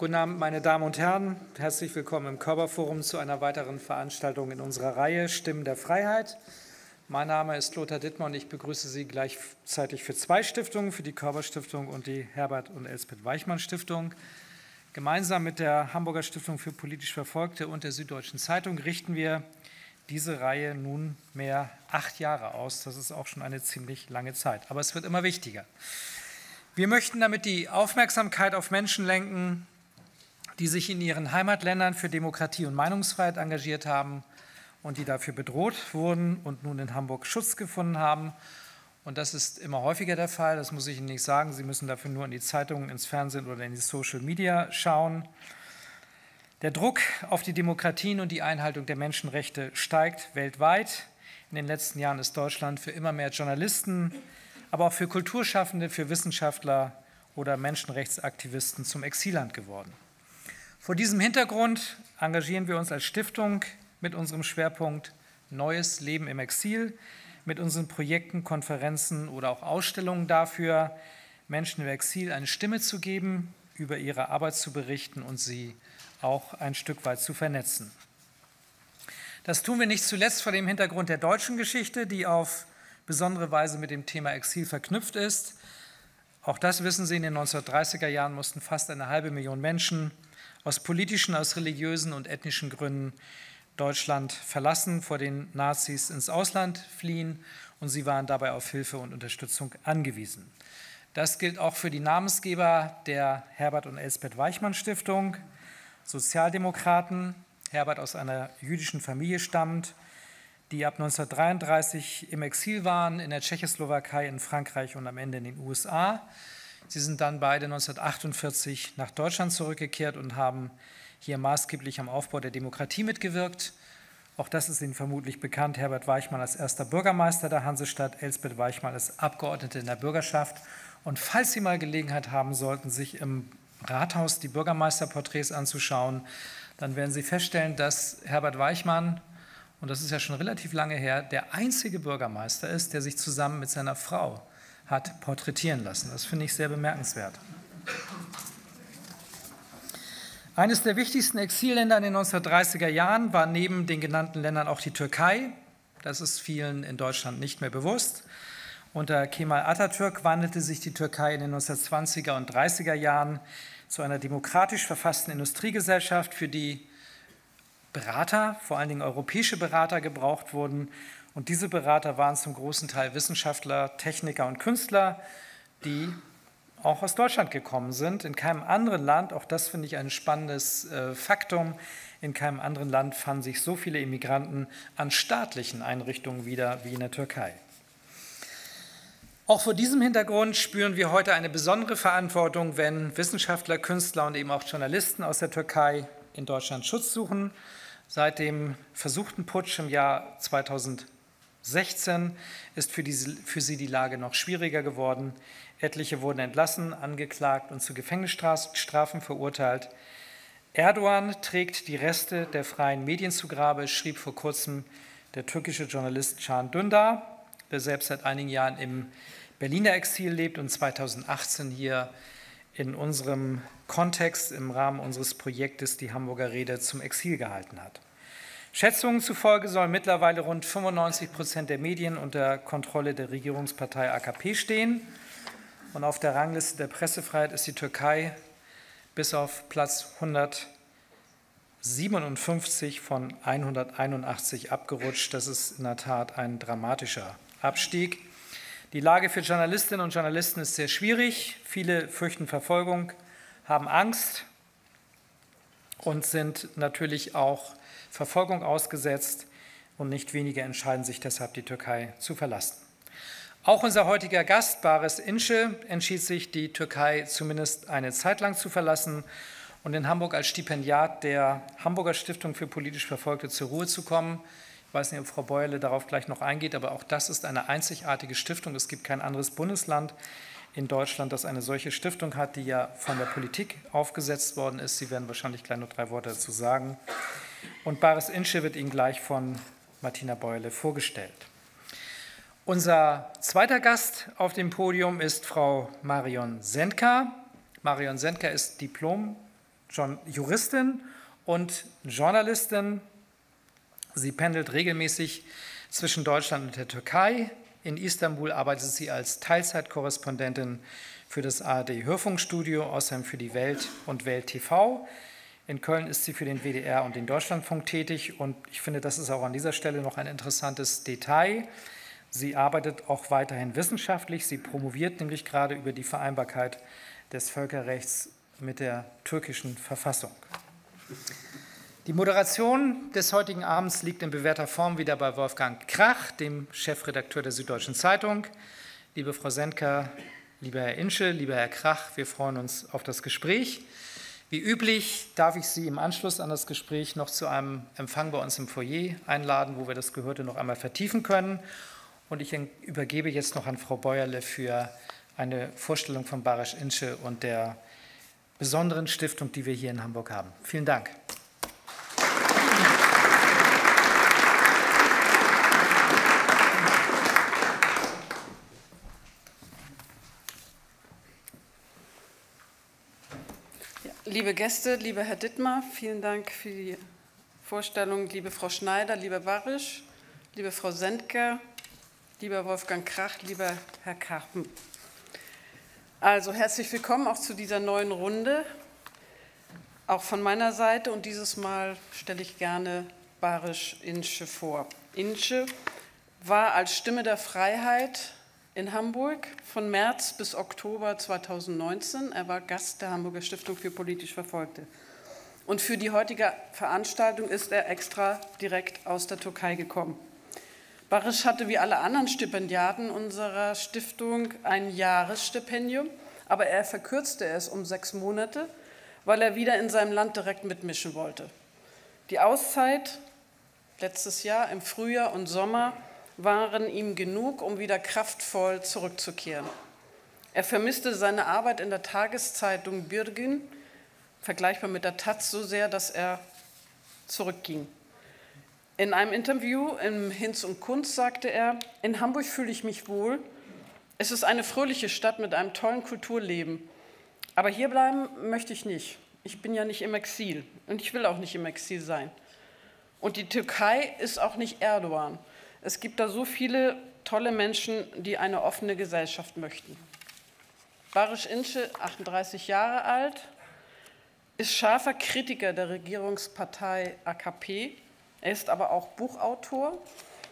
Guten Abend, meine Damen und Herren. Herzlich willkommen im Körber-Forum zu einer weiteren Veranstaltung in unserer Reihe Stimmen der Freiheit. Mein Name ist Lothar Dittmer und ich begrüße Sie gleichzeitig für zwei Stiftungen, für die Körber-Stiftung und die Herbert und Elsbeth Weichmann-Stiftung. Gemeinsam mit der Hamburger Stiftung für politisch Verfolgte und der Süddeutschen Zeitung richten wir diese Reihe nunmehr 8 Jahre aus. Das ist auch schon eine ziemlich lange Zeit, aber es wird immer wichtiger. Wir möchten damit die Aufmerksamkeit auf Menschen lenken, die sich in ihren Heimatländern für Demokratie und Meinungsfreiheit engagiert haben und die dafür bedroht wurden und nun in Hamburg Schutz gefunden haben. Und das ist immer häufiger der Fall, das muss ich Ihnen nicht sagen. Sie müssen dafür nur in die Zeitungen, ins Fernsehen oder in die Social Media schauen. Der Druck auf die Demokratien und die Einhaltung der Menschenrechte steigt weltweit. In den letzten Jahren ist Deutschland für immer mehr Journalisten, aber auch für Kulturschaffende, für Wissenschaftler oder Menschenrechtsaktivisten zum Exilland geworden. Vor diesem Hintergrund engagieren wir uns als Stiftung mit unserem Schwerpunkt Neues Leben im Exil, mit unseren Projekten, Konferenzen oder auch Ausstellungen dafür, Menschen im Exil eine Stimme zu geben, über ihre Arbeit zu berichten und sie auch ein Stück weit zu vernetzen. Das tun wir nicht zuletzt vor dem Hintergrund der deutschen Geschichte, die auf besondere Weise mit dem Thema Exil verknüpft ist. Auch das wissen Sie, in den 1930er Jahren mussten fast 500.000 Menschen aus politischen, aus religiösen und ethnischen Gründen Deutschland verlassen, vor den Nazis ins Ausland fliehen und sie waren dabei auf Hilfe und Unterstützung angewiesen. Das gilt auch für die Namensgeber der Herbert und Elsbeth Weichmann-Stiftung, Sozialdemokraten, Herbert aus einer jüdischen Familie stammt, die ab 1933 im Exil waren, in der Tschechoslowakei, in Frankreich und am Ende in den USA. Sie sind dann beide 1948 nach Deutschland zurückgekehrt und haben hier maßgeblich am Aufbau der Demokratie mitgewirkt. Auch das ist Ihnen vermutlich bekannt. Herbert Weichmann als erster Bürgermeister der Hansestadt, Elsbeth Weichmann als Abgeordnete in der Bürgerschaft. Und falls Sie mal Gelegenheit haben sollten, sich im Rathaus die Bürgermeisterporträts anzuschauen, dann werden Sie feststellen, dass Herbert Weichmann, und das ist ja schon relativ lange her, der einzige Bürgermeister ist, der sich zusammen mit seiner Frau hat porträtieren lassen. Das finde ich sehr bemerkenswert. Eines der wichtigsten Exilländer in den 1930er Jahren war neben den genannten Ländern auch die Türkei. Das ist vielen in Deutschland nicht mehr bewusst. Unter Kemal Atatürk wandelte sich die Türkei in den 1920er und 30er Jahren zu einer demokratisch verfassten Industriegesellschaft, für die Berater, vor allen Dingen europäische Berater, gebraucht wurden. Und diese Berater waren zum großen Teil Wissenschaftler, Techniker und Künstler, die auch aus Deutschland gekommen sind. In keinem anderen Land, auch das finde ich ein spannendes Faktum, in keinem anderen Land fanden sich so viele Immigranten an staatlichen Einrichtungen wieder wie in der Türkei. Auch vor diesem Hintergrund spüren wir heute eine besondere Verantwortung, wenn Wissenschaftler, Künstler und eben auch Journalisten aus der Türkei in Deutschland Schutz suchen. Seit dem versuchten Putsch im Jahr 2016 ist für sie die Lage noch schwieriger geworden. Etliche wurden entlassen, angeklagt und zu Gefängnisstrafen verurteilt. Erdogan trägt die Reste der freien Medien zu Grabe, schrieb vor kurzem der türkische Journalist Can Dündar, der selbst seit einigen Jahren im Berliner Exil lebt und 2018 hier in unserem Kontext im Rahmen unseres Projektes die Hamburger Rede zum Exil gehalten hat. Schätzungen zufolge sollen mittlerweile rund 95% der Medien unter Kontrolle der Regierungspartei AKP stehen. Und auf der Rangliste der Pressefreiheit ist die Türkei bis auf Platz 157 von 181 abgerutscht. Das ist in der Tat ein dramatischer Abstieg. Die Lage für Journalistinnen und Journalisten ist sehr schwierig. Viele fürchten Verfolgung, haben Angst und sind natürlich auch Verfolgung ausgesetzt. Und nicht wenige entscheiden sich deshalb, die Türkei zu verlassen. Auch unser heutiger Gast, Bariş İnce, entschied sich, die Türkei zumindest eine Zeit lang zu verlassen und in Hamburg als Stipendiat der Hamburger Stiftung für politisch Verfolgte zur Ruhe zu kommen. Ich weiß nicht, ob Frau Beuerle darauf gleich noch eingeht, aber auch das ist eine einzigartige Stiftung. Es gibt kein anderes Bundesland in Deutschland, das eine solche Stiftung hat, die ja von der Politik aufgesetzt worden ist. Sie werden wahrscheinlich gleich noch 3 Worte dazu sagen. Und Bariş İnce wird Ihnen gleich von Martina Beuerle vorgestellt. Unser zweiter Gast auf dem Podium ist Frau Marion Sendker. Marion Sendker ist Diplom- Juristin und Journalistin. Sie pendelt regelmäßig zwischen Deutschland und der Türkei. In Istanbul arbeitet sie als Teilzeitkorrespondentin für das ARD-Hörfunkstudio, außerdem für die Welt und Welt TV. In Köln ist sie für den WDR und den Deutschlandfunk tätig und ich finde, das ist auch an dieser Stelle noch ein interessantes Detail. Sie arbeitet auch weiterhin wissenschaftlich. Sie promoviert nämlich gerade über die Vereinbarkeit des Völkerrechts mit der türkischen Verfassung. Die Moderation des heutigen Abends liegt in bewährter Form wieder bei Wolfgang Krach, dem Chefredakteur der Süddeutschen Zeitung. Liebe Frau Sendker, lieber Herr Ince, lieber Herr Krach, wir freuen uns auf das Gespräch. Wie üblich darf ich Sie im Anschluss an das Gespräch noch zu einem Empfang bei uns im Foyer einladen, wo wir das Gehörte noch einmal vertiefen können. Und ich übergebe jetzt noch an Frau Bäuerle für eine Vorstellung von Bariş İnce und der besonderen Stiftung, die wir hier in Hamburg haben. Vielen Dank. Liebe Gäste, lieber Herr Dittmar, vielen Dank für die Vorstellung. Liebe Frau Schneider, lieber Bariş, liebe Frau Sendker, lieber Wolfgang Krach, lieber Herr Karpen. Also herzlich willkommen auch zu dieser neuen Runde, auch von meiner Seite. Und dieses Mal stelle ich gerne Bariş İnce vor. İnce war als Stimme der Freiheit in Hamburg von März bis Oktober 2019. Er war Gast der Hamburger Stiftung für politisch Verfolgte. Und für die heutige Veranstaltung ist er extra direkt aus der Türkei gekommen. Bariş hatte wie alle anderen Stipendiaten unserer Stiftung ein Jahresstipendium, aber er verkürzte es um 6 Monate, weil er wieder in seinem Land direkt mitmischen wollte. Die Auszeit letztes Jahr im Frühjahr und Sommer waren ihm genug, um wieder kraftvoll zurückzukehren. Er vermisste seine Arbeit in der Tageszeitung Birgin, vergleichbar mit der Taz, so sehr, dass er zurückging. In einem Interview im Hinz und Kunst sagte er: In Hamburg fühle ich mich wohl. Es ist eine fröhliche Stadt mit einem tollen Kulturleben. Aber hier bleiben möchte ich nicht. Ich bin ja nicht im Exil und ich will auch nicht im Exil sein. Und die Türkei ist auch nicht Erdogan. Es gibt da so viele tolle Menschen, die eine offene Gesellschaft möchten. Bariş İnce, 38 Jahre alt, ist scharfer Kritiker der Regierungspartei AKP. Er ist aber auch Buchautor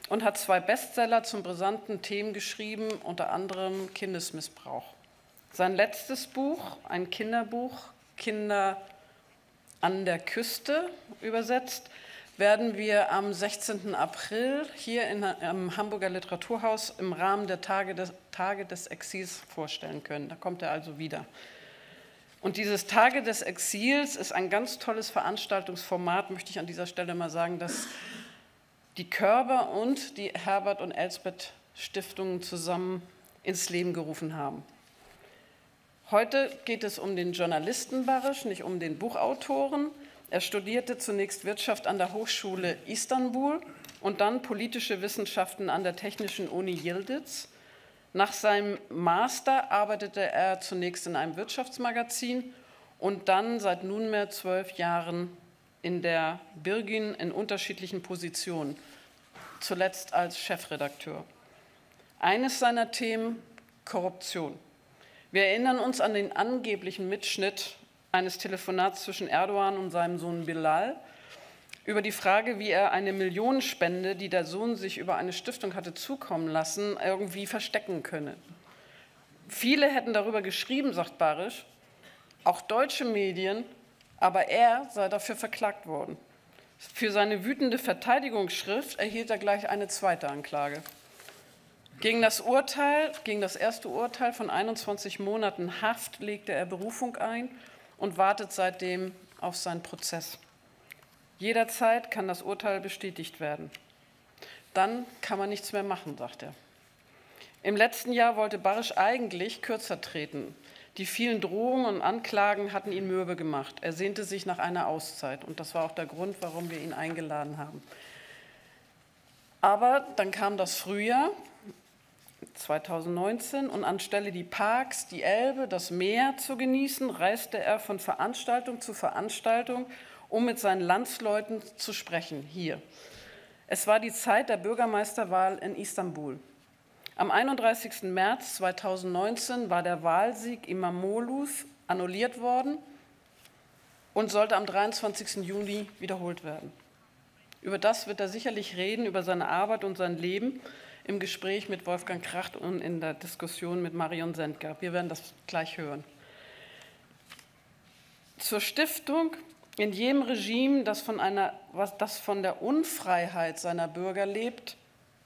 und hat 2 Bestseller zum brisanten Themen geschrieben, unter anderem Kindesmissbrauch. Sein letztes Buch, ein Kinderbuch, Kinder an der Küste übersetzt, werden wir am 16. April hier im Hamburger Literaturhaus im Rahmen der Tage des Exils vorstellen können. Da kommt er also wieder. Und dieses Tage des Exils ist ein ganz tolles Veranstaltungsformat, möchte ich an dieser Stelle mal sagen, dass die Körber- und die Herbert- und Elsbeth-Stiftungen zusammen ins Leben gerufen haben. Heute geht es um den Journalisten Bariş, nicht um den Buchautoren. Er studierte zunächst Wirtschaft an der Hochschule Istanbul und dann politische Wissenschaften an der Technischen Uni Yildiz. Nach seinem Master arbeitete er zunächst in einem Wirtschaftsmagazin und dann seit nunmehr 12 Jahren in der Birgin in unterschiedlichen Positionen, zuletzt als Chefredakteur. Eines seiner Themen: Korruption. Wir erinnern uns an den angeblichen Mitschnitt eines Telefonats zwischen Erdogan und seinem Sohn Bilal über die Frage, wie er eine Millionenspende, die der Sohn sich über eine Stiftung hatte zukommen lassen, irgendwie verstecken könne. Viele hätten darüber geschrieben, sagt Bariş, auch deutsche Medien, aber er sei dafür verklagt worden. Für seine wütende Verteidigungsschrift erhielt er gleich eine zweite Anklage. Gegen das erste Urteil von 21 Monaten Haft legte er Berufung ein und wartet seitdem auf seinen Prozess. Jederzeit kann das Urteil bestätigt werden. Dann kann man nichts mehr machen, sagt er. Im letzten Jahr wollte Bariş eigentlich kürzer treten. Die vielen Drohungen und Anklagen hatten ihn mürbe gemacht. Er sehnte sich nach einer Auszeit und das war auch der Grund, warum wir ihn eingeladen haben. Aber dann kam das Frühjahr 2019, und anstelle die Parks, die Elbe, das Meer zu genießen, reiste er von Veranstaltung zu Veranstaltung, um mit seinen Landsleuten zu sprechen, hier. Es war die Zeit der Bürgermeisterwahl in Istanbul. Am 31. März 2019 war der Wahlsieg İmamoğlu's annulliert worden und sollte am 23. Juni wiederholt werden. Über das wird er sicherlich reden, über seine Arbeit und sein Leben, im Gespräch mit Wolfgang Krach und in der Diskussion mit Marion Sendker. Wir werden das gleich hören. Zur Stiftung: In jedem Regime, das von der Unfreiheit seiner Bürger lebt,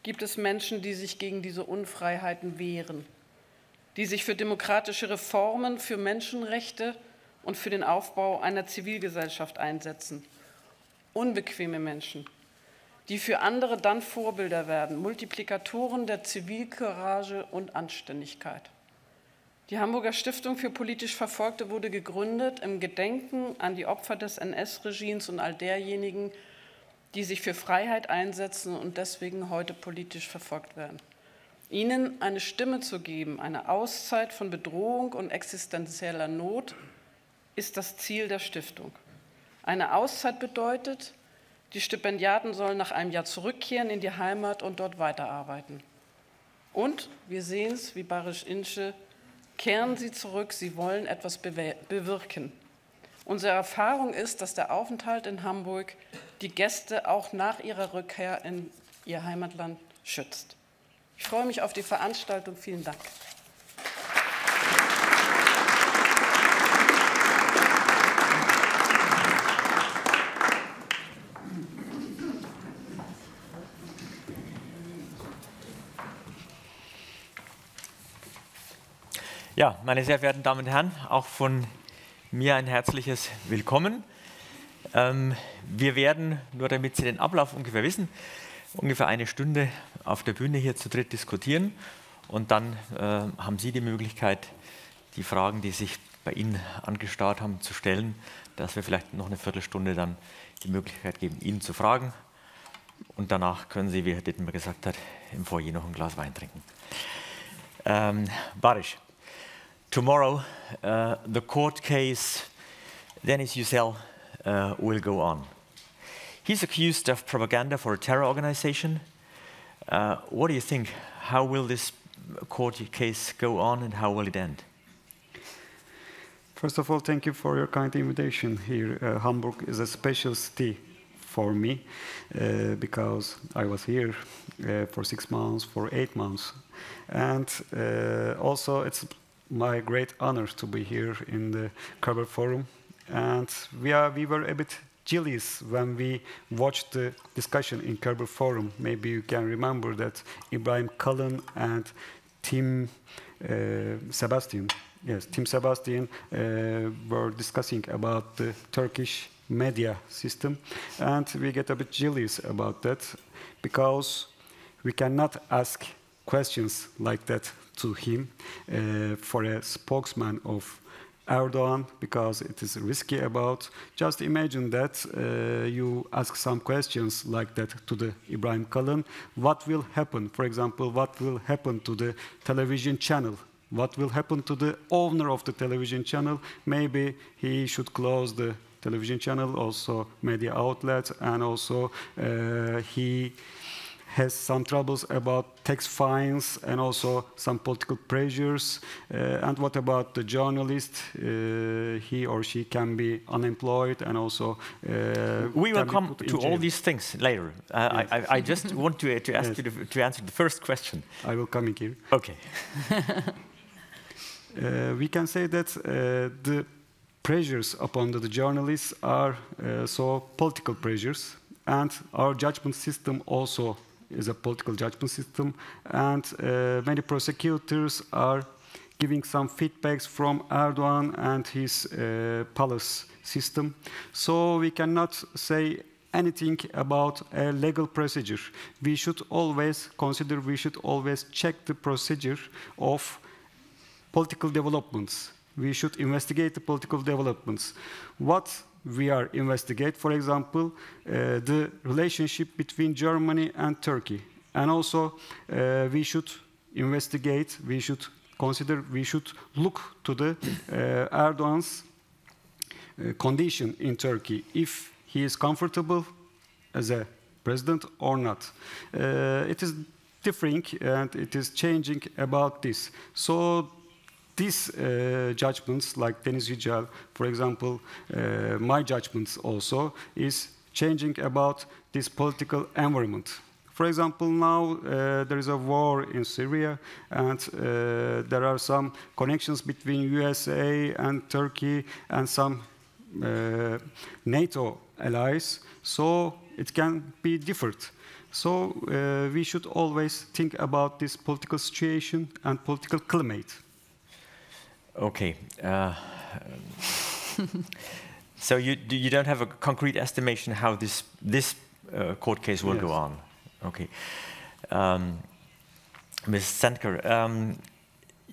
gibt es Menschen, die sich gegen diese Unfreiheiten wehren, die sich für demokratische Reformen, für Menschenrechte und für den Aufbau einer Zivilgesellschaft einsetzen. Unbequeme Menschen, die für andere dann Vorbilder werden, Multiplikatoren der Zivilcourage und Anständigkeit. Die Hamburger Stiftung für politisch Verfolgte wurde gegründet im Gedenken an die Opfer des NS-Regimes und all derjenigen, die sich für Freiheit einsetzen und deswegen heute politisch verfolgt werden. Ihnen eine Stimme zu geben, eine Auszeit von Bedrohung und existenzieller Not, ist das Ziel der Stiftung. Eine Auszeit bedeutet, die Stipendiaten sollen nach einem Jahr zurückkehren in die Heimat und dort weiterarbeiten. Und wir sehen es, wie Bariş İnce, kehren Sie zurück, Sie wollen etwas bewirken. Unsere Erfahrung ist, dass der Aufenthalt in Hamburg die Gäste auch nach ihrer Rückkehr in ihr Heimatland schützt. Ich freue mich auf die Veranstaltung. Vielen Dank. Ja, meine sehr verehrten Damen und Herren, auch von mir ein herzliches Willkommen. Wir werden, nur damit Sie den Ablauf ungefähr wissen, ungefähr eine Stunde auf der Bühne hier zu dritt diskutieren, und dann haben Sie die Möglichkeit, die Fragen, die sich bei Ihnen angestaut haben, zu stellen, dass wir vielleicht noch eine Viertelstunde dann die Möglichkeit geben, Ihnen zu fragen, und danach können Sie, wie Herr Dittmer gesagt hat, im Foyer noch ein Glas Wein trinken. Bariş. Tomorrow, the court case Dennis Yücel will go on. He's accused of propaganda for a terror organization. What do you think? How will this court case go on and how will it end? First of all, thank you for your kind invitation here. Hamburg is a special city for me because I was here for 6 months, for 8 months. And also it's my great honor to be here in the KörberForum, and we were a bit jealous when we watched the discussion in KörberForum. Maybe you can remember that Ibrahim Kalın and Tim Sebastian were discussing about the Turkish media system, and we get a bit jealous about that because we cannot ask questions like that to him for a spokesman of Erdogan, because it is risky about. Just imagine that you ask some questions like that to the Ibrahim Kalın. What will happen? For example, what will happen to the television channel? What will happen to the owner of the television channel? Maybe he should close the television channel, also media outlets, and also he has some troubles about tax fines and also some political pressures. And what about the journalist? He or she can be unemployed, and also we will come to all these things later. Yes. I just want to ask Yes. you to answer the first question. I will come in here. Okay. We can say that the pressures upon the journalists are so political pressures, and our judgment system also is a political judgment system, and many prosecutors are giving some feedbacks from Erdogan and his palace system. So we cannot say anything about a legal procedure. We should always consider, we should always check the procedure of political developments. We should investigate the political developments. What we are investigate, for example, the relationship between Germany and Turkey. And also we should investigate, we should consider, we should look to the Erdogan's condition in Turkey, if he is comfortable as a president or not. It is differing and it is changing about this. So these judgments, like Deniz Yücel, for example, my judgments also, is changing about this political environment. For example, now there is a war in Syria, and there are some connections between USA and Turkey and some NATO allies, so it can be different. So we should always think about this political situation and political climate. Okay. So you don't have a concrete estimation how this court case will go on? Okay. Ms. Sendker,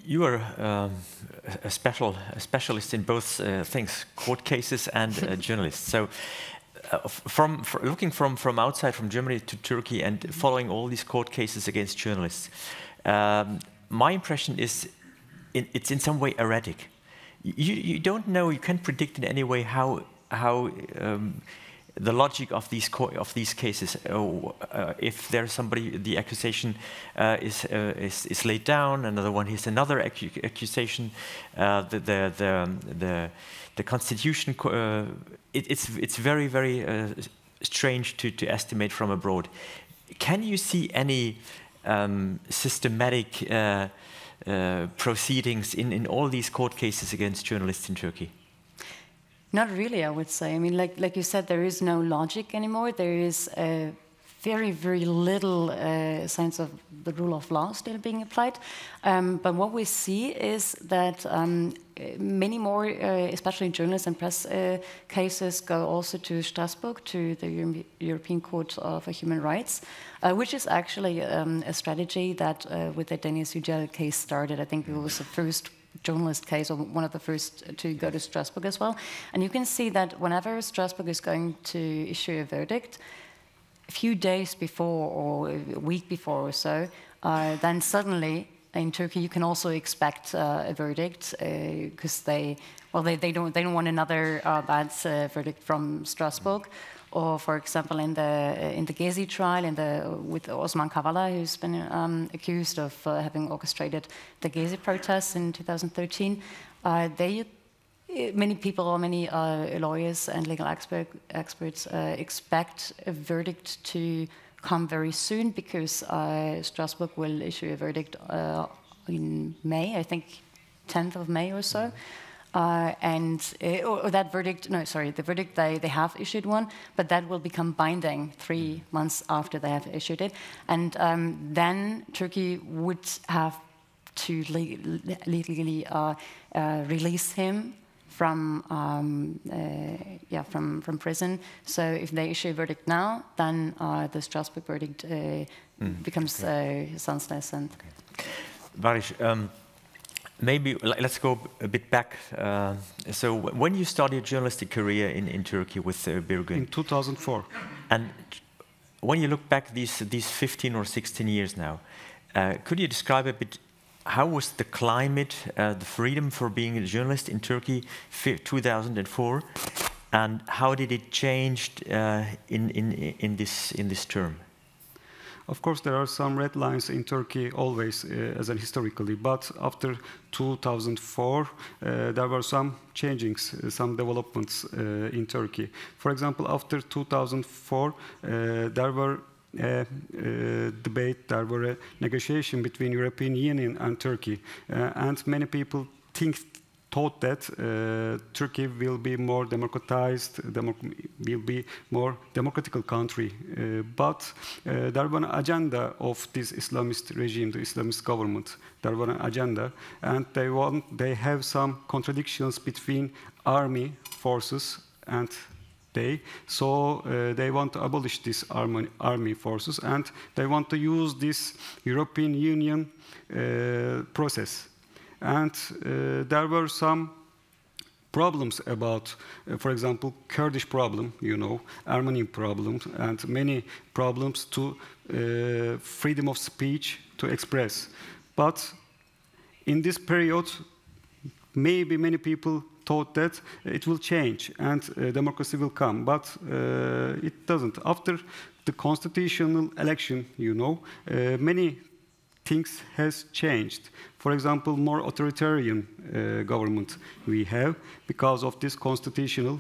you are a specialist in both things, court cases and journalists. So looking from outside, from Germany to Turkey, and following all these court cases against journalists, my impression is it's in some way erratic. You don't know, you can't predict in any way how the logic of these cases. If there's somebody, the accusation is laid down, another one has another accusation. The constitution, it's very, very strange to estimate from abroad. Can you see any systematic proceedings in all these court cases against journalists in Turkey? Not really, I would say. I mean, like you said, there is no logic anymore. There is very, very little sense of the rule of law still being applied. But what we see is that many more, especially journalist and press cases, go also to Strasbourg, to the European Court for Human Rights, which is actually a strategy that with the Deniz Yücel case started. I think it was the first journalist case, or one of the first to go to Strasbourg as well. And you can see that whenever Strasbourg is going to issue a verdict, a few days before or a week before or so, then suddenly in Turkey you can also expect a verdict, because they don't want another bad verdict from Strasbourg. Or, for example, in the Gezi trial, with Osman Kavala, who's been accused of having orchestrated the Gezi protests in 2013, many people, many lawyers and legal experts expect a verdict to come very soon, because Strasbourg will issue a verdict in May, I think 10th of May or so. Or that verdict, no, sorry, the verdict, they have issued one, but that will become binding 3 months after they have issued it. And then Turkey would have to legally release him from prison. So if they issue a verdict now, then the Strasbourg verdict becomes senseless. And Bariş, maybe let's go a bit back. So when you started your journalistic career in Turkey with Birgün? In 2004. And when you look back these 15 or 16 years now, could you describe a bit how was the climate, the freedom for being a journalist in Turkey 2004, and how did it change in this term? Of course, there are some red lines in Turkey always, as an historically, but after 2004, there were some changings, some developments in Turkey. For example, after 2004, there were debate, there were a negotiation between European Union and Turkey, and many people thought that Turkey will be more democratized, will be more democratic country. But there was an agenda of this Islamist regime, the Islamist government. There was an agenda, and they have some contradictions between army forces and so they want to abolish this army forces, and they want to use this European Union process. And there were some problems about, for example, Kurdish problem, Armenian problem, and many problems to freedom of speech to express. but in this period, maybe many people thought that it will change and democracy will come, but it doesn't. After the constitutional election, you know, many things has changed. For example, more authoritarian government we have because of this constitutional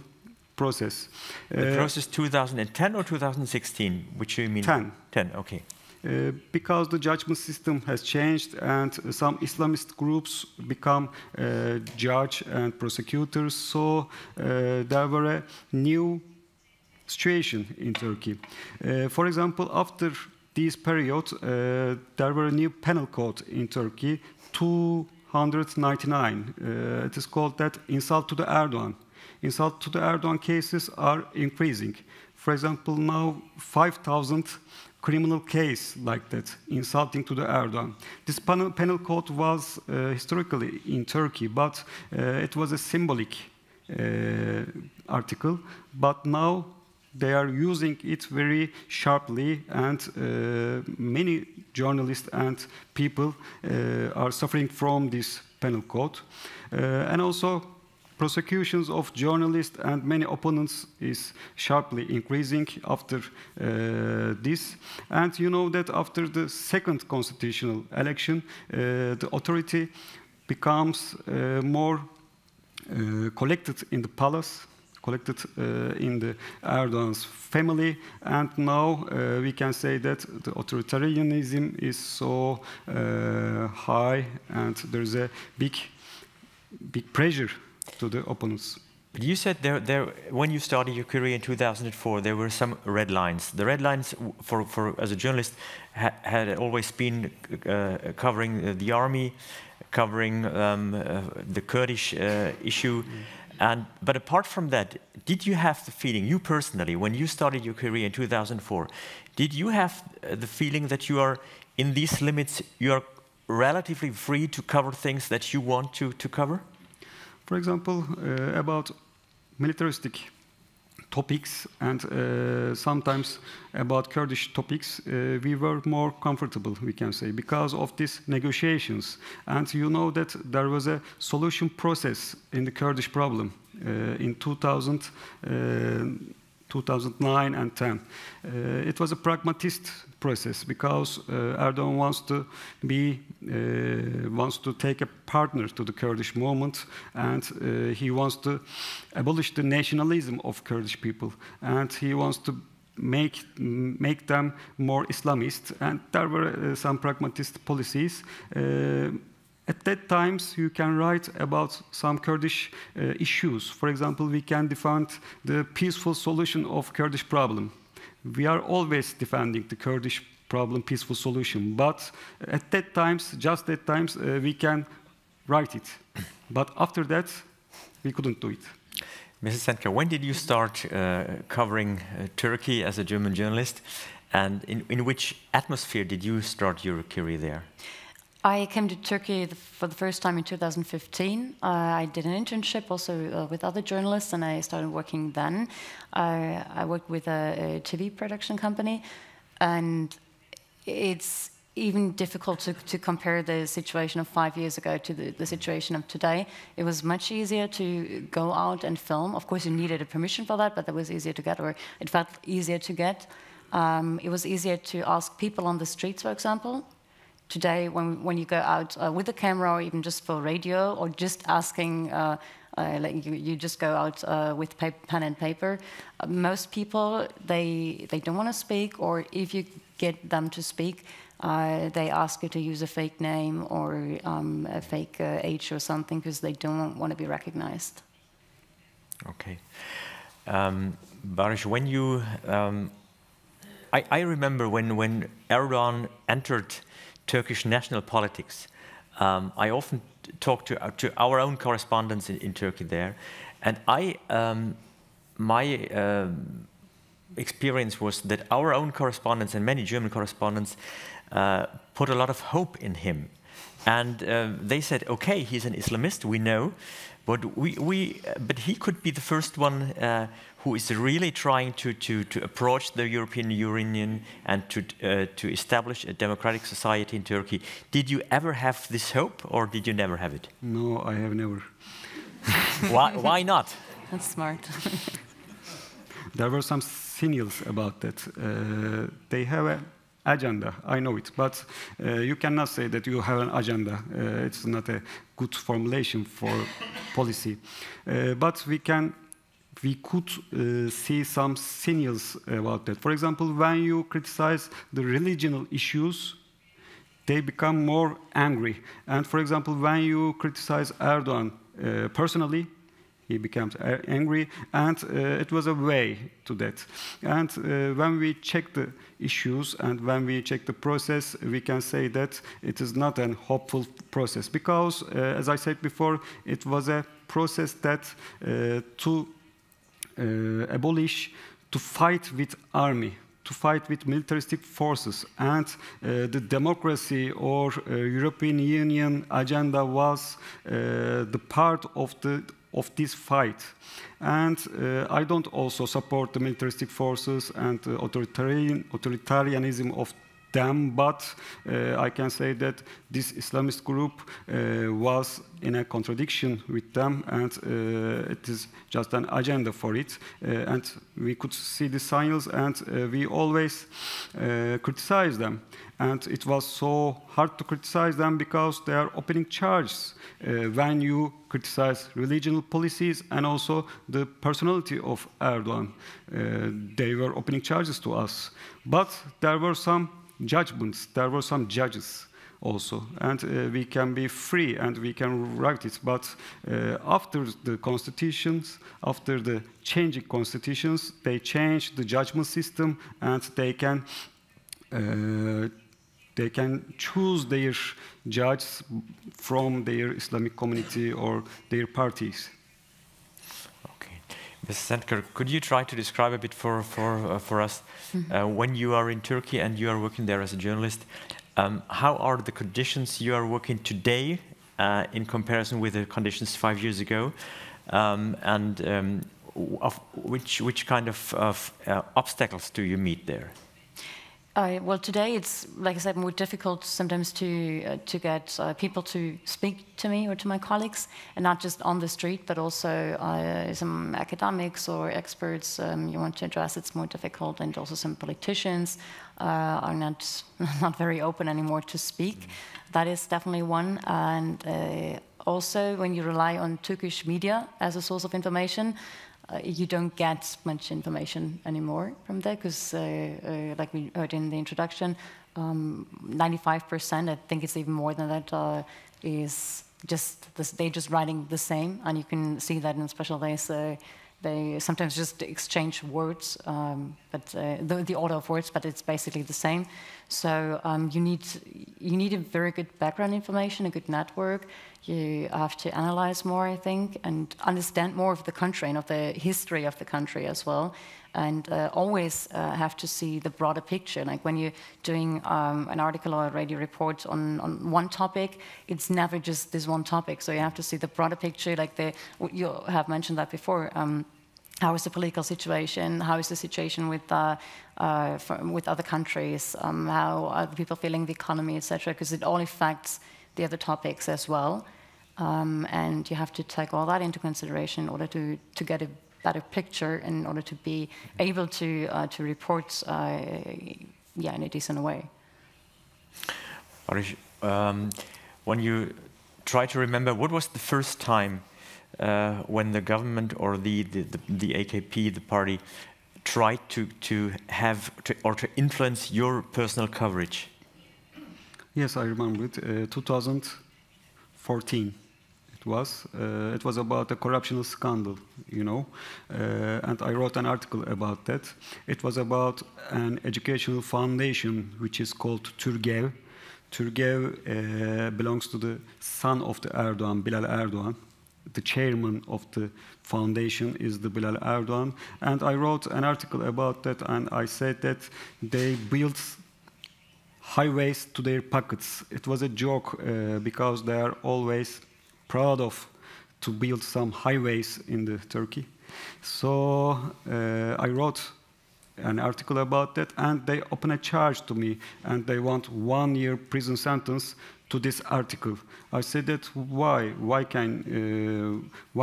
process. The process 2010 or 2016? Which you mean? 10. 10, okay. Because the judgment system has changed and some Islamist groups become judge and prosecutors, so there were a new situation in Turkey. For example, after this period, there were a new penal code in Turkey, 299. It is called that insult to the Erdogan. Insult to the Erdogan cases are increasing. For example, now 5,000 criminal case like that, insulting to the Erdogan. This penal code was historically in Turkey, but it was a symbolic article, but now they are using it very sharply, and many journalists and people are suffering from this penal code. And also, prosecutions of journalists and many opponents is sharply increasing after this. And you know that after the second constitutional election, the authority becomes more collected in the palace, collected in the Erdogan's family, and now we can say that the authoritarianism is so high, and there's a big pressure to the opponents. But you said when you started your career in 2004, there were some red lines. The red lines, as a journalist, had always been covering the army, covering the Kurdish issue. But apart from that, did you have the feeling, you personally, when you started your career in 2004, did you have the feeling that you are, in these limits, you are relatively free to cover things that you want to cover? For example, about militaristic topics and sometimes about Kurdish topics, we were more comfortable, we can say, because of these negotiations. And you know that there was a solution process in the Kurdish problem in 2009 and 10. It was a pragmatist process because Erdogan wants to take a partner to the Kurdish movement, and he wants to abolish the nationalism of Kurdish people, and he wants to make them more Islamist, and there were some pragmatist policies. At that times, you can write about some Kurdish issues. For example, we can defend the peaceful solution of Kurdish problem. We are always defending the Kurdish problem, peaceful solution. But at that times, just at times, we can write it. But after that, we couldn't do it. Mrs. Sendker, when did you start covering Turkey as a German journalist? And in which atmosphere did you start your career there? I came to Turkey for the first time in 2015. I did an internship also with other journalists, and I started working then. I worked with a TV production company, and it's even difficult to compare the situation of 5 years ago to the situation of today. It was much easier to go out and film. Of course, you needed a permission for that, but that was easier to get, or it felt easier to get. It was easier to ask people on the streets, for example. Today, when you go out with a camera, or even just for radio, or just asking, like you just go out with pen and paper, most people, they don't want to speak, or if you get them to speak, they ask you to use a fake name or a fake age or something, because they don't want to be recognized. Okay. Bariş, when you... I remember when Erdogan entered Turkish national politics. I often talk to our own correspondents in Turkey there, and my experience was that our own correspondents and many German correspondents put a lot of hope in him. And they said, okay, he's an Islamist, we know, but but he could be the first one who is really trying to approach the European Union and to establish a democratic society in Turkey. Did you ever have this hope, or did you never have it? No, I have never. Why not? That's smart. There were some signals about that. They have an agenda, I know it, but you cannot say that you have an agenda. It's not a good formulation for policy. But we could see some signals about that. For example, when you criticize the religional issues, they become more angry. And for example, when you criticize Erdogan personally, he becomes angry, and it was a way to that. And when we check the issues and when we check the process, we can say that it is not a hopeful process, because, as I said before, it was a process that to abolish, to fight with army, to fight with militaristic forces, and the democracy or European Union agenda was the part of this fight. And I don't also support the militaristic forces and authoritarianism of them, but I can say that this Islamist group was in a contradiction with them, and it is just an agenda for it. And we could see the signals, and we always criticize them. And it was so hard to criticize them because they are opening charges when you criticize regional policies and also the personality of Erdogan. They were opening charges to us. But there were some judgments, there were some judges also, and we can be free and we can write it. But after the constitutions, after the changing constitutions, they changed the judgment system, and they can choose their judges from their Islamic community or their parties. Okay. Ms. Sendker, could you try to describe a bit for us, when you are in Turkey and you are working there as a journalist, how are the conditions you are working today in comparison with the conditions 5 years ago, and of which kind of obstacles do you meet there? Well, today it's, like I said, more difficult sometimes to get people to speak to me or to my colleagues, and not just on the street, but also some academics or experts you want to address. It's more difficult, and also some politicians are not very open anymore to speak. That is definitely one. And also, when you rely on Turkish media as a source of information, you don't get much information anymore from there, because like we heard in the introduction, 95%, I think it's even more than that, is just this, they just writing the same, and you can see that in special days. They sometimes just exchange words, but the order of words, but it's basically the same. So you need a very good background information, a good network. You have to analyze more, I think, and understand more of the country and of the history of the country as well. And always have to see the broader picture. Like when you're doing an article or a radio report on one topic, it's never just this one topic. So you have to see the broader picture, like you have mentioned that before. How is the political situation? How is the situation with other countries? How are the people feeling the economy, etc.? Because it all affects the other topics as well. And you have to take all that into consideration in order to get a better picture, in order to be able to report in a decent way. Bariş, when you try to remember, what was the first time when the government or the AKP, the party, tried to influence your personal coverage? Yes, I remember it. 2014. It was about a corruption scandal, you know, and I wrote an article about that. It was about an educational foundation which is called Türgev. Türgev belongs to the son of the Erdogan, Bilal Erdogan. The chairman of the foundation is the Bilal Erdogan, and I wrote an article about that, and I said that they built highways to their pockets. It was a joke because they are always proud of to build some highways in the Turkey. So I wrote an article about that, and they open a charge to me, and they want 1 year prison sentence to this article. I said that why? Why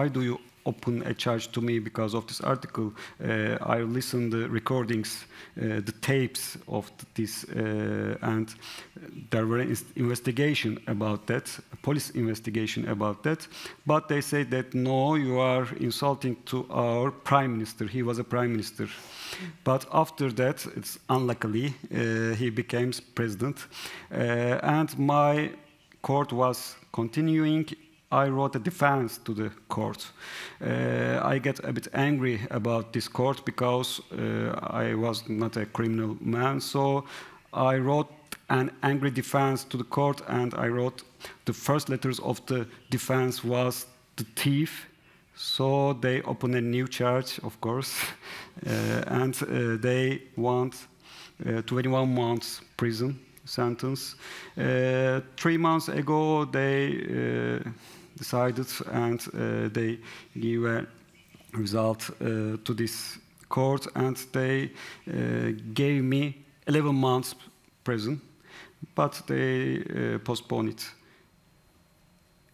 do you open a charge to me because of this article? I listened the recordings, the tapes of this, and there were investigation about that, a police investigation about that. But they say that no, you are insulting to our prime minister. He was a prime minister. But after that, it's unluckily, he became president. And my court was continuing. I wrote a defense to the court. I get a bit angry about this court because I was not a criminal man. So I wrote an angry defense to the court, and I wrote the first letters of the defense was the thief. So they open a new charge, of course, and they want 21 months prison sentence. 3 months ago, they decided, and they give a result to this court, and they gave me 11 months prison, but they postponed it.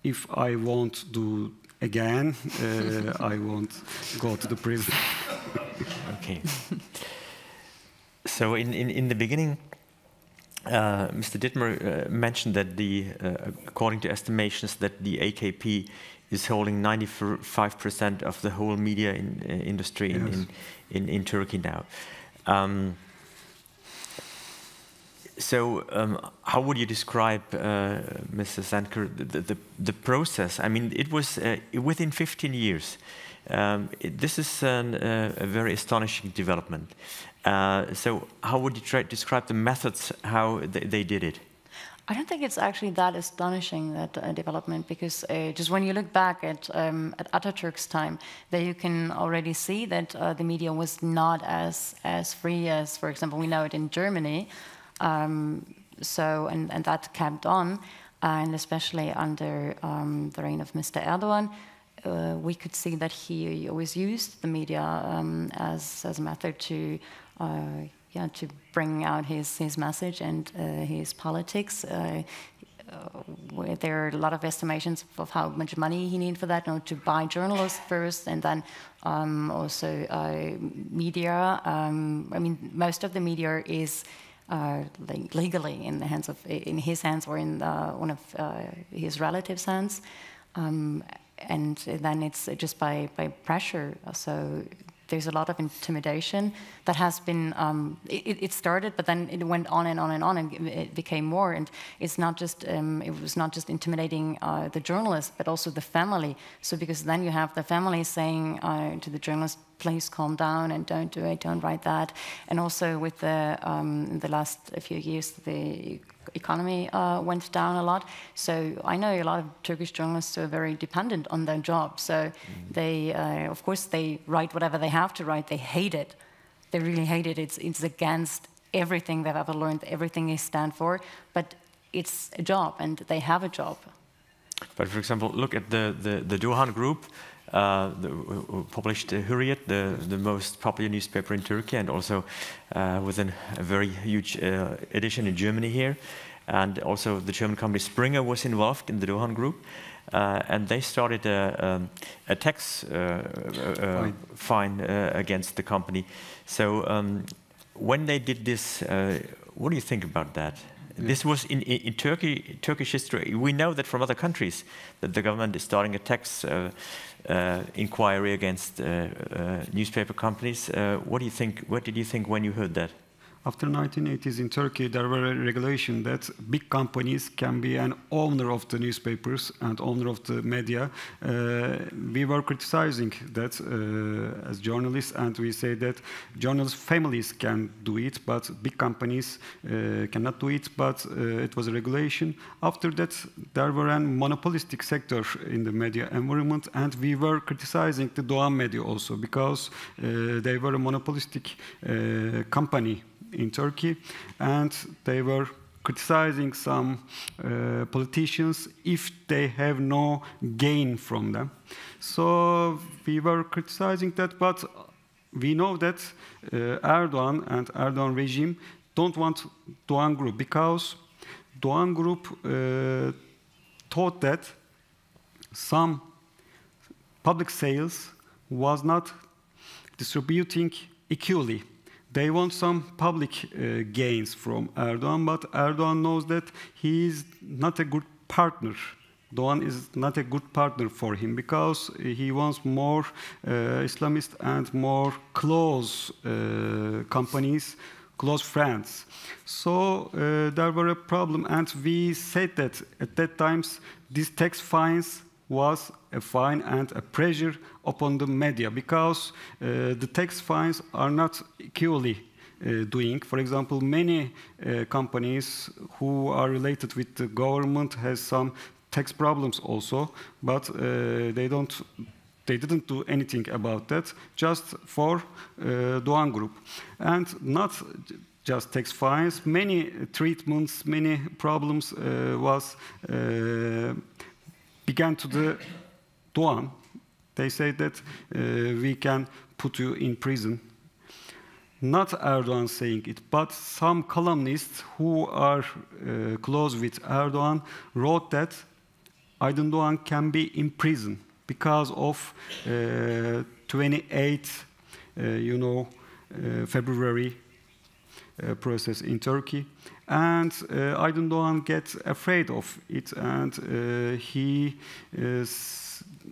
If I won't do again, I won't go to the prison. Okay. So in the beginning, Mr. Dittmer mentioned that according to estimations, that the AKP is holding 95% of the whole media industry in Turkey now. How would you describe, Mr. Sendker, the process? I mean, it was within 15 years. This is a very astonishing development. So how would you describe the methods, how they did it? I don't think it's actually that astonishing, that development, because just when you look back at Atatürk's time, there you can already see that the media was not as free as, for example, we know it in Germany. And that kept on, and especially under the reign of Mr. Erdogan, we could see that he always used the media as a method to bring out his message and his politics. There are a lot of estimations of how much money he needed for that, to buy journalists first, and then also media. I mean, most of the media is legally in his hands or in one of his relatives' hands, and then it's just by pressure. So there's a lot of intimidation that has been. It started, but then it went on and on and on, and it became more. And it's not just. It was not just intimidating the journalist, but also the family. So because then you have the family saying to the journalist, "Please calm down and don't do it, don't write that." And also with in the last few years, the economy went down a lot. So I know a lot of Turkish journalists are very dependent on their job. So they, of course, they write whatever they have to write. They hate it. They really hate it. It's against everything they've ever learned, everything they stand for. But it's a job, and they have a job. But for example, look at the Doğan Group. Who published Hürriyet, the most popular newspaper in Turkey, and also with a very huge edition in Germany here. And also the German company Springer was involved in the Doğan Group. And they started a tax fine against the company. So when they did this, what do you think about that? This was in Turkish history. We know that from other countries that the government is starting a tax inquiry against newspaper companies. What do you think? What did you think when you heard that? After 1980s in Turkey, there were a regulation that big companies can be an owner of the newspapers and owner of the media. We were criticizing that as journalists, and we say that journalists' families can do it, but big companies cannot do it, but it was a regulation. After that, there were a monopolistic sector in the media environment, and we were criticizing the Doğan media also, because they were a monopolistic company in Turkey, and they were criticizing some politicians if they have no gain from them. So we were criticizing that, but we know that Erdogan and Erdogan regime don't want Doğan Group, because Doğan Group thought that some public sales was not distributing equally. They want some public gains from Erdogan, but Erdogan knows that he is not a good partner. Doğan is not a good partner for him, because he wants more Islamist and more close companies, close friends. So there were a problem, and we said that at that times these tax fines was a fine and a pressure upon the media, because the tax fines are not equally doing. For example, many companies who are related with the government has some tax problems also, but they didn't do anything about that, just for Doğan Group. And not just tax fines, many treatments, many problems began to the Doğan. They say that we can put you in prison. Not Erdogan saying it, but some columnists who are close with Erdogan wrote that Aydın Doğan can be in prison because of 28th, February process in Turkey. And Aydın Doğan gets afraid of it, and he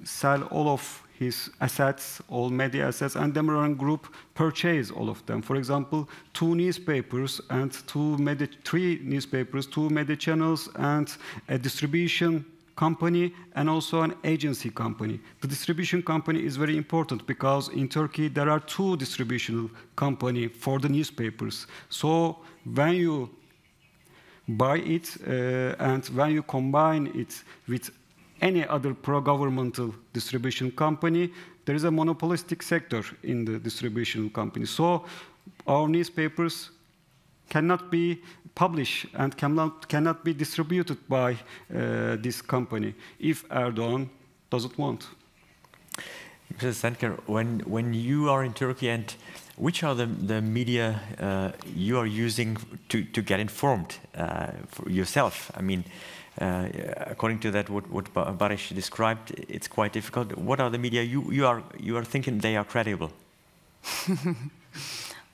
sell all of his assets, all media assets, and Demirören Group purchase all of them. For example, 2 newspapers and 3 newspapers, 2 media channels, and a distribution company, and also an agency company. The distribution company is very important, because in Turkey there are 2 distribution companies for the newspapers. So when you buy it and when you combine it with any other pro-governmental distribution company, there is a monopolistic sector in the distribution company. So our newspapers cannot be published and cannot be distributed by this company if Erdogan doesn't want. Mr. Sendker, when you are in Turkey, and which are the media you are using to get informed for yourself? I mean, according to that, what Bariş described, it's quite difficult. What are the media you are thinking they are credible?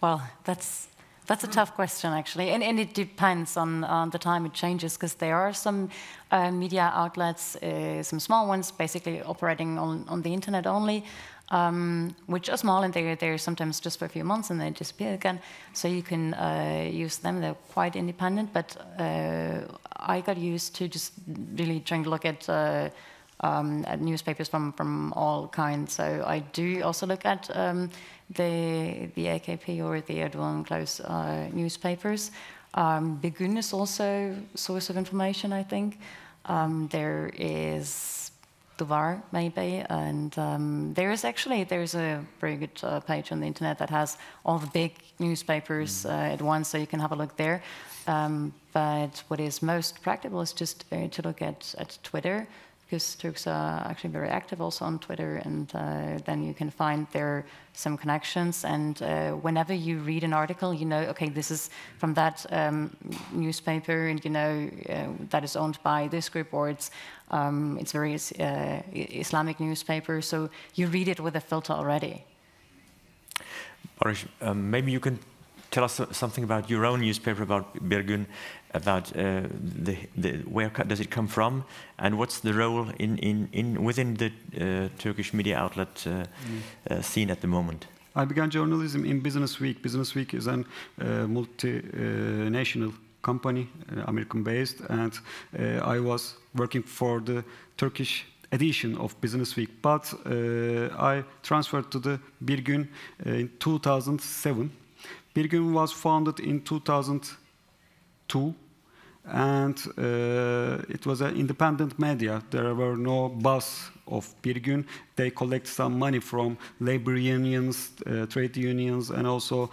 Well, that's a tough question, actually, and it depends on the time it changes, because there are some media outlets, some small ones, basically operating on the internet only, which are small, and they're sometimes just for a few months and they disappear again. So you can use them; they're quite independent. But I got used to just really trying to look at newspapers from all kinds. So I do also look at the AKP or the Erdogan close newspapers. Bir Gün is also a source of information, I think. There is Duvar, maybe, and there's a very good page on the internet that has all the big newspapers at once, so you can have a look there. But what is most practical is just to look at Twitter, because Turks are actually very active also on Twitter, and then you can find there some connections, and whenever you read an article, you know, okay, this is from that newspaper, and you know that is owned by this group, or it's very Islamic newspaper, so you read it with a filter already. Bariş, maybe you can tell us something about your own newspaper, about Bir Gün, about where does it come from, and what's the role within the Turkish media outlet scene at the moment? I began journalism in Business Week. Business Week is a multinational company, American-based, and I was working for the Turkish edition of Business Week. But I transferred to the Bir Gün in 2007. Bir Gün was founded in 2002, and it was an independent media. There were no boss of Bir Gün. They collect some money from labor unions, trade unions, and also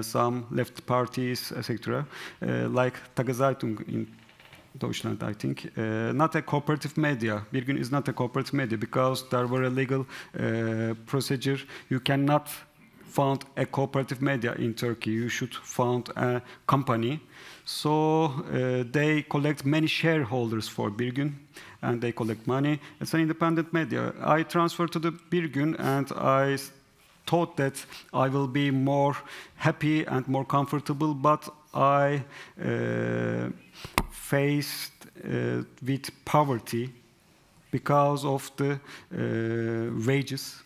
some left parties, etc. Like Tage-Zeitung in Deutschland, I think. Not a cooperative media. Bir Gün is not a cooperative media because there were a legal procedure. You cannot found a cooperative media in Turkey. You should found a company. So they collect many shareholders for Bir Gün, and they collect money. It's an independent media. I transferred to the Bir Gün, and I thought that I will be more happy and more comfortable, but I faced with poverty because of the wages.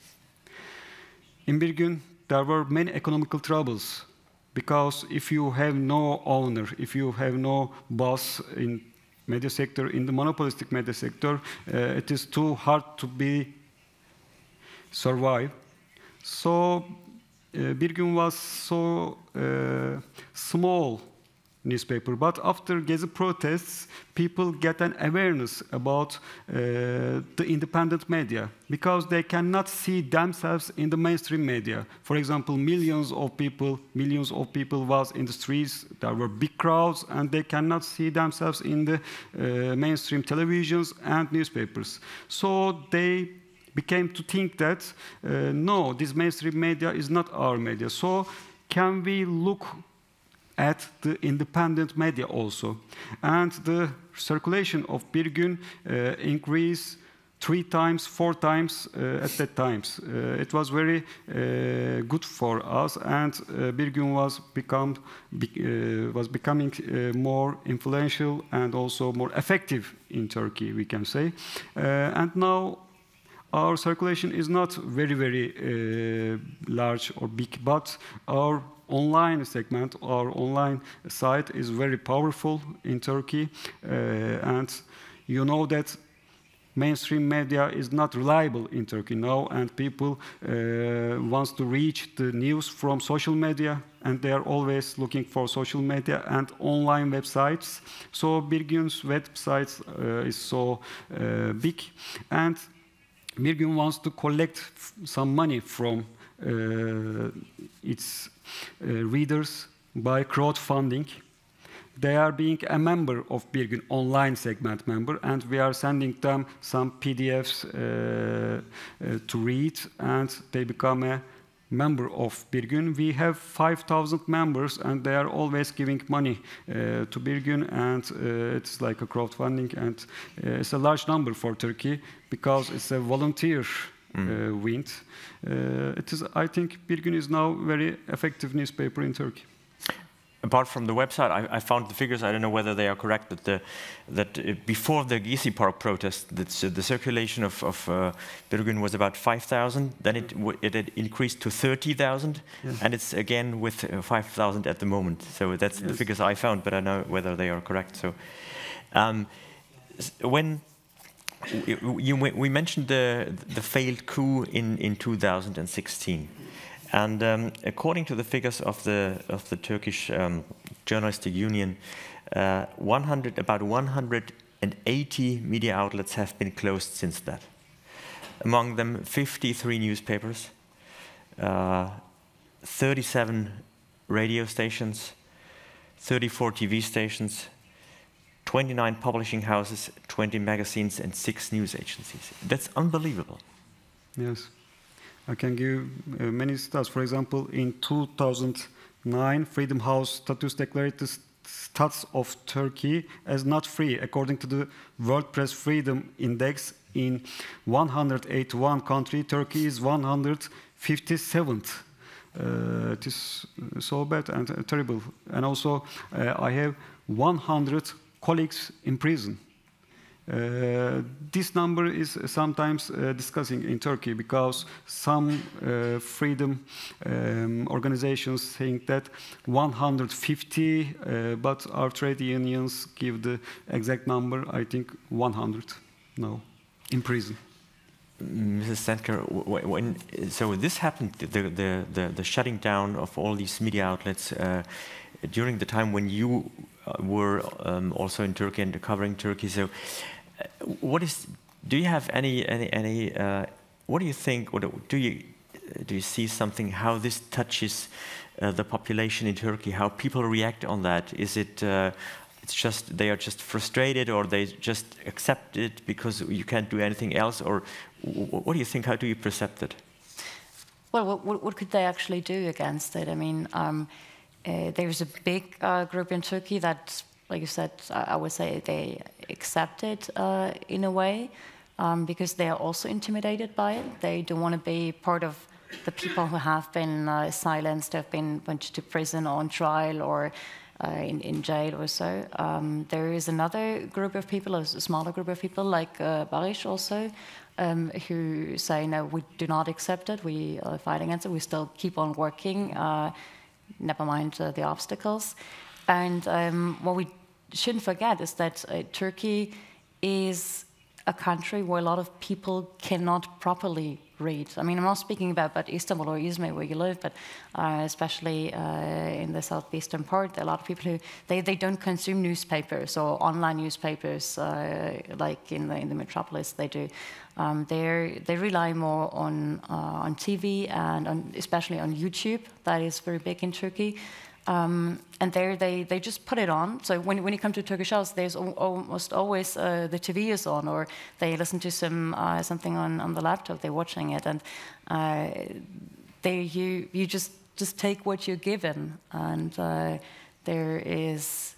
In Bir Gün, there were many economical troubles because if you have no owner, if you have no boss in media sector, in the monopolistic media sector, it is too hard to survive. So Bir Gün was so small newspaper, but after Gezi protests, people get an awareness about the independent media because they cannot see themselves in the mainstream media. For example, millions of people was in the streets. There were big crowds, and they cannot see themselves in the mainstream televisions and newspapers. So they became to think that no, this mainstream media is not our media. So can we look at the independent media also? And the circulation of Bir Gün increased 3 times, 4 times at that times. It was very good for us, and Bir Gün was becoming more influential and also more effective in Turkey, we can say. And now our circulation is not very, very large or big, but our online segment, our online site is very powerful in Turkey. And you know that mainstream media is not reliable in Turkey now, and people want to reach the news from social media, and they are always looking for social media and online websites. So Bir Gün's websites is so big, and Bir Gün wants to collect some money from its readers by crowdfunding. They are being a member of Bir Gün, online segment member, and we are sending them some PDFs to read, and they become a member of Bir Gün. We have 5,000 members, and they are always giving money to Bir Gün, and it's like a crowdfunding, and it's a large number for Turkey because it's a volunteer wind. It is, I think, Bir Gün is now a very effective newspaper in Turkey. Apart from the website, I found the figures. I don't know whether they are correct. That before the Gezi Park protest, the circulation of Bir Gün was about 5,000. Then it had increased to 30,000, yes. And it's again with 5,000 at the moment. So that's yes. The figures I found, but I don't know whether they are correct. So when we mentioned the failed coup in 2016. And according to the figures of the Turkish Journalistic Union, about 180 media outlets have been closed since that. Among them, 53 newspapers, 37 radio stations, 34 TV stations, 29 publishing houses, 20 magazines, and 6 news agencies. That's unbelievable. Yes. I can give many stats. For example, in 2009, Freedom House status declared the stats of Turkey as not free. According to the World Press Freedom Index, in 181 countries, Turkey is 157th. It is so bad and terrible. And also, I have 100 colleagues in prison. This number is sometimes discussing in Turkey because some freedom organizations think that 150, but our trade unions give the exact number, I think 100 now, in prison. Mrs. Sendker, so this happened, the shutting down of all these media outlets during the time when you were also in Turkey and covering Turkey. So, do you have any? What do you think, or do you see something how this touches the population in Turkey? How people react on that? Is it? It's just they are just frustrated, or they just accept it because you can't do anything else, or what do you think? How do you perceive it? Well, what could they actually do against it? I mean, there's a big group in Turkey that, like you said, I would say they accept it in a way because they are also intimidated by it. They don't want to be part of the people who have been silenced, have been put to prison or on trial or in jail or so. There is another group of people, a smaller group of people like Bariş also, who say, no, we do not accept it, we fight against it, we still keep on working, never mind the obstacles. And what we shouldn't forget is that Turkey is a country where a lot of people cannot properly read. I mean, I'm not speaking about Istanbul or Izmir where you live, but especially in the southeastern part, there are a lot of people who they don't consume newspapers or online newspapers like in the metropolis they do. They rely more on TV and especially on YouTube. That is very big in Turkey. And there they just put it on. So when you come to Turkish house, there's almost always the TV is on, or they listen to something on the laptop. They're watching it, and you just take what you're given. And there is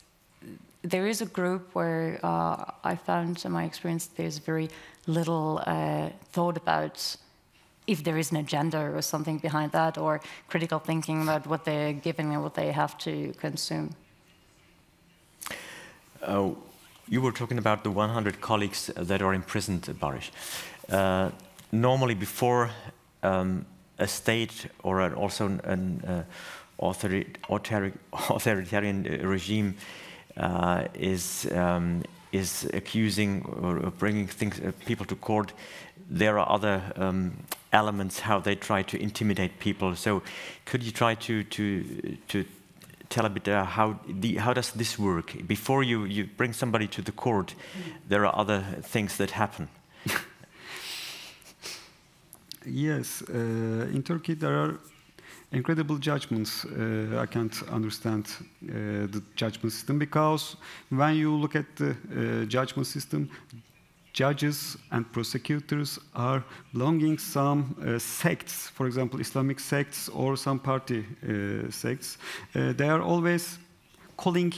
a group where I found, in my experience, there's very little thought about if there is an agenda or something behind that, or critical thinking about what they're given and what they have to consume. You were talking about the 100 colleagues that are imprisoned, Bariş. Normally, before a state or also an authoritarian regime is accusing or bringing people to court, there are other elements how they try to intimidate people. So, could you try to tell a bit how does this work? Before you bring somebody to the court, there are other things that happen. Yes, in Turkey there are incredible judgments. I can't understand the judgment system, because when you look at the judgment system, judges and prosecutors are belonging some sects, for example, Islamic sects or some party sects. They are always calling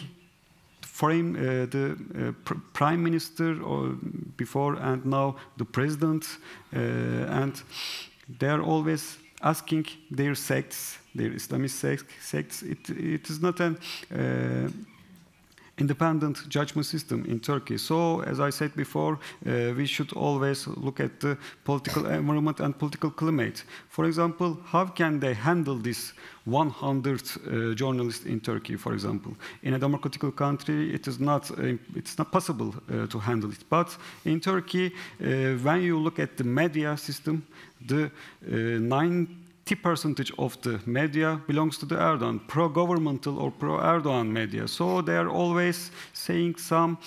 the prime minister or before and now the president, and they are always asking their sects, their Islamic sects. It is not an independent judgment system in Turkey. So, as I said before, we should always look at the political environment and political climate. For example, how can they handle this 100 journalists in Turkey, for example? In a democratic country, it's not possible to handle it. But in Turkey, when you look at the media system, the 90% of the media belongs to the Erdogan, pro-governmental or pro-Erdogan media. So they are always saying some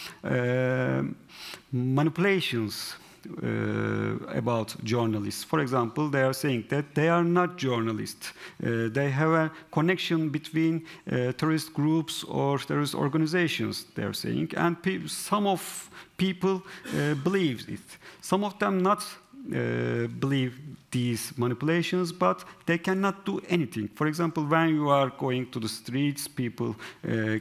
manipulations about journalists. For example, they are saying that they are not journalists. They have a connection between terrorist groups or terrorist organizations, they are saying. And some of people believe it. Some of them not believe these manipulations, but they cannot do anything. For example, when you are going to the streets, people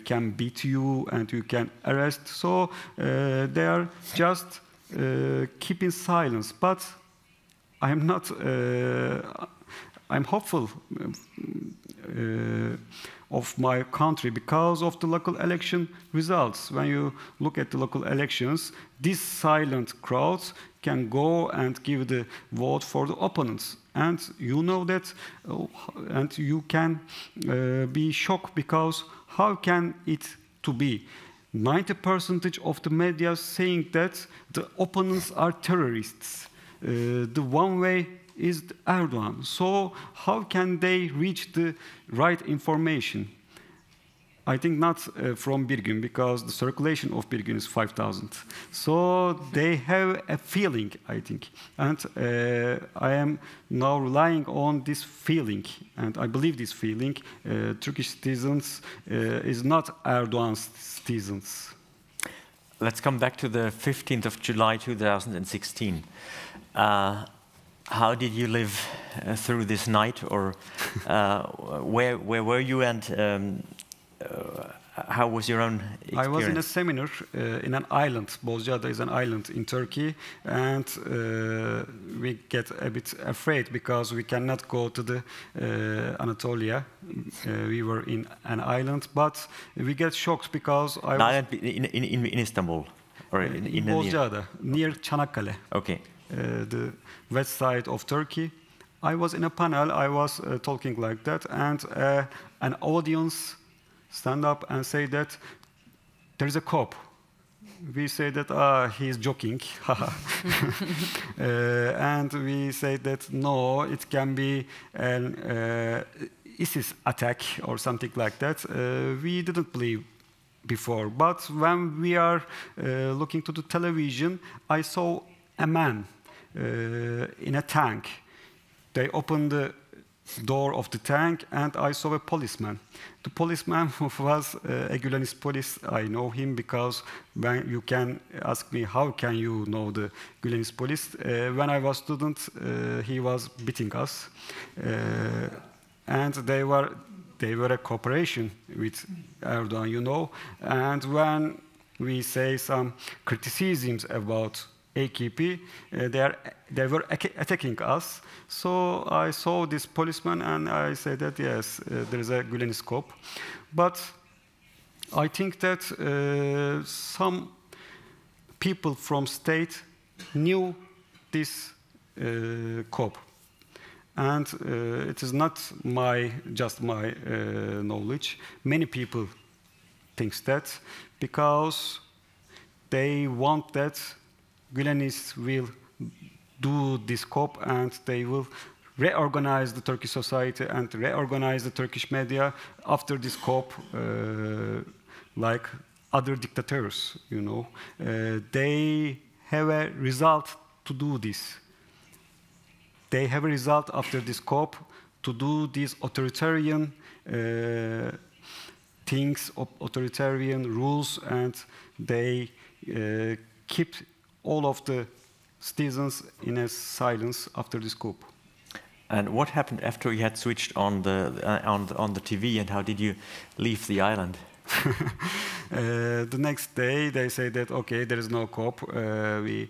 can beat you and you can arrest. So they are just keeping silence. But I'm not. I'm hopeful of my country because of the local election results. When you look at the local elections, these silent crowds can go and give the vote for the opponents. And you know that, and you can be shocked, because how can it to be 90% of the media saying that the opponents are terrorists? The one way is Erdogan. So how can they reach the right information? I think not from bir gün, because the circulation of bir gün is 5,000. So they have a feeling, I think. And I am now relying on this feeling, and I believe this feeling. Turkish citizens is not Erdogan's citizens. Let's come back to the 15th of July 2016. How did you live through this night, or where were you, and how was your own experience? I was in a seminar in an island. Bozcaada is an island in Turkey, and we get a bit afraid because we cannot go to the Anatolia. We were in an island, but we get shocked because I was in Istanbul, or in Bozcaada, near Çanakkale. Okay. The west side of Turkey. I was in a panel. I was talking like that, and an audience stand up and say that there's a cop. We say that he's joking, and we say that no, it can be an ISIS attack or something like that. We didn't believe before, but when we are looking to the television, I saw a man in a tank. They opened the door of the tank, and I saw a policeman. The policeman was a Gülenist police. I know him because when you can ask me, how can you know the Gülenist police? When I was student, he was beating us, and they were a cooperation with Erdogan, you know. And when we say some criticisms about AKP, they were attacking us. So I saw this policeman, and I said that yes, there is a Gülenist cop. But I think that some people from state knew this cop, and it is not just my knowledge. Many people think that because they want that Gülenists will do this cop, and they will reorganize the Turkish society and reorganize the Turkish media after this cop, like other dictators, you know. They have a result to do this. They have a result after this cop to do these authoritarian things, authoritarian rules, and they keep all of the citizens in a silence after this coup. And what happened after you had switched on the TV, and how did you leave the island? The next day they say that okay, there is no cop, we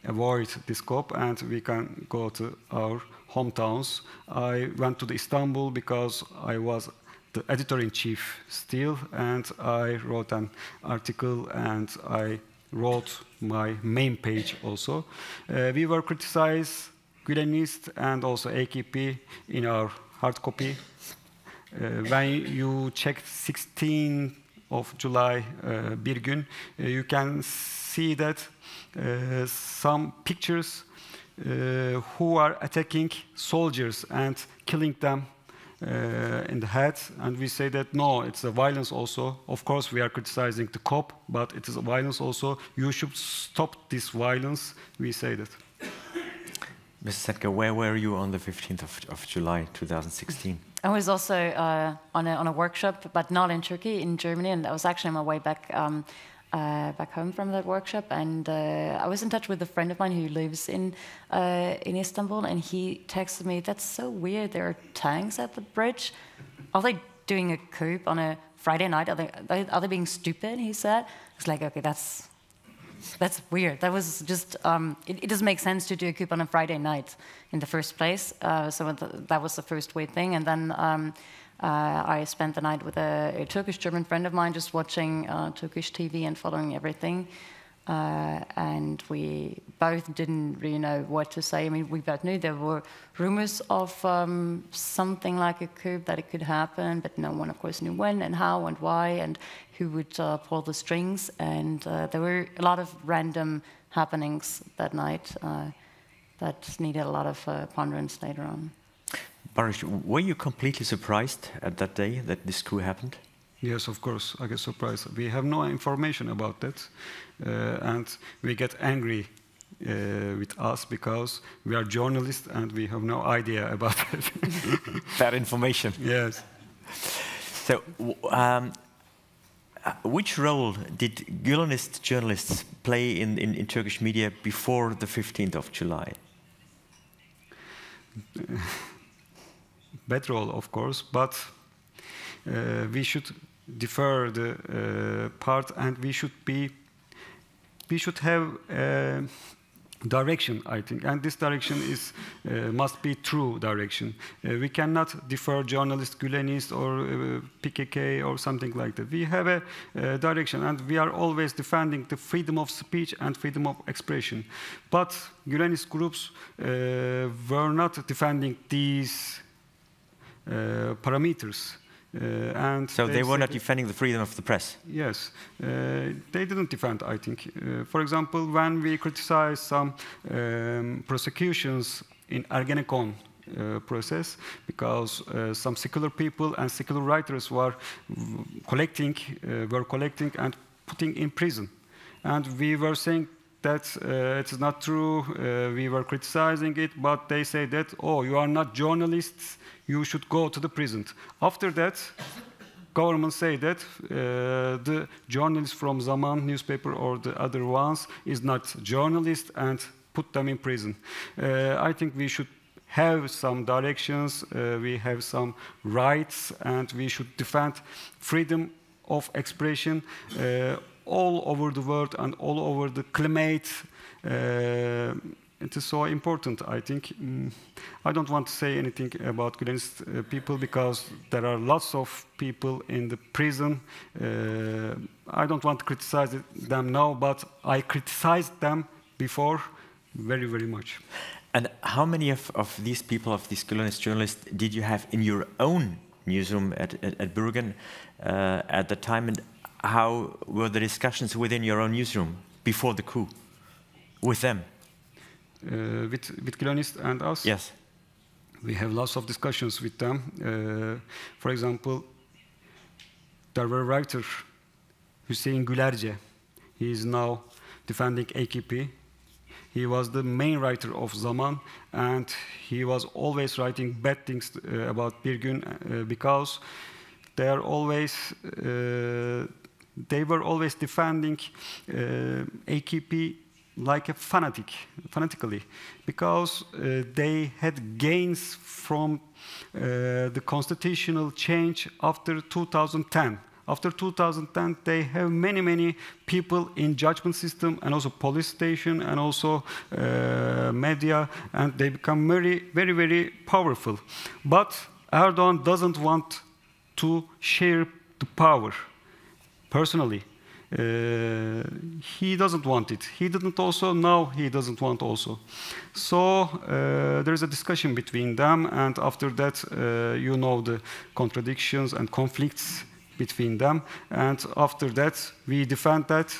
avoid this cop and we can go to our hometowns. I went to Istanbul because I was the editor-in-chief still, and I wrote an article and I wrote my main page also. We were criticized, Gülenist and also AKP in our hard copy. When you check 16th of July, bir gün, you can see that some pictures who are attacking soldiers and killing them in the head, and we say that no, it's a violence also. Of course, we are criticizing the cop, but it is a violence also. You should stop this violence. We say that. Mrs. Sendker, where were you on the 15th of July 2016? I was also on a workshop, but not in Turkey, in Germany, and I was actually on my way back back home from that workshop, and I was in touch with a friend of mine who lives in Istanbul, and he texted me, "That's so weird. There are tanks at the bridge. Are they doing a coup on a Friday night? Are they being stupid?" He said. I was like, "Okay, that's weird. That was just it doesn't make sense to do a coup on a Friday night in the first place." So that was the first weird thing, and then. I spent the night with a Turkish-German friend of mine, just watching Turkish TV and following everything. And we both didn't really know what to say. I mean, we both knew there were rumors of something like a coup, that it could happen, but no one, of course, knew when and how and why and who would pull the strings. And there were a lot of random happenings that night that needed a lot of ponderance later on. Bariş, were you completely surprised at that day that this coup happened? Yes, of course, I get surprised. We have no information about that, and we get angry with us because we are journalists and we have no idea about it. That information. Yes. So, which role did Gülenist journalists play in Turkish media before the 15th of July? Bad role, of course, but we should defer the part, and we should have direction, I think, and this direction is must be true direction. We cannot defer journalist Gülenist or PKK or something like that. We have a direction, and we are always defending the freedom of speech and freedom of expression. But Gülenist groups were not defending these parameters. And so they were not defending the freedom of the press? Yes, they didn't defend, I think. For example, when we criticize some prosecutions in Ergenekon process, because some secular people and secular writers were collecting and putting in prison. And we were saying that it is not true, we were criticizing it, but they say that, oh, you are not journalists, you should go to the prison. After that, government say that the journalists from Zaman newspaper or the other ones is not journalists and put them in prison. I think we should have some directions, we have some rights, and we should defend freedom of expression all over the world and all over the climate. It is so important, I think. I don't want to say anything about Gülenist people because there are lots of people in the prison. I don't want to criticize them now, but I criticized them before very, very much. And how many of these people, of these Gülenist journalists, did you have in your own newsroom at Bergen at the time? And how were the discussions within your own newsroom before the coup with them? With Gülenist and us? Yes. We have lots of discussions with them. For example, there were a writer, Hüseyin Gülerce. He is now defending AKP. He was the main writer of Zaman, and he was always writing bad things about Bir Gün because they were always defending AKP like a fanatically, because they had gains from the constitutional change after 2010. After 2010, they have many people in judgment system and also police station and also media, and they become very powerful. But Erdogan doesn't want to share the power personally. He doesn't want it. He didn't also, now he doesn't want also. So there is a discussion between them, and after that, you know the contradictions and conflicts between them. And after that, we defend that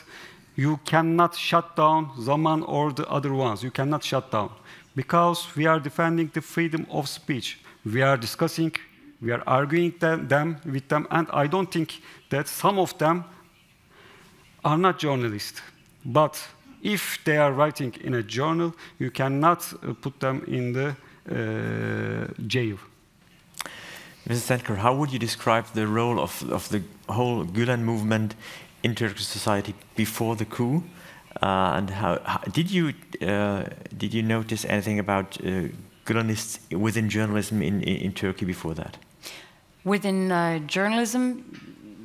you cannot shut down Zaman or the other ones. You cannot shut down. Because we are defending the freedom of speech. We are discussing, we are arguing with them, and I don't think that some of them are not journalists. But if they are writing in a journal, you cannot put them in the jail. Mrs. Sendker, how would you describe the role of the whole Gülen movement in Turkish society before the coup? And how did you notice anything about Gülenists within journalism in Turkey before that? Within journalism,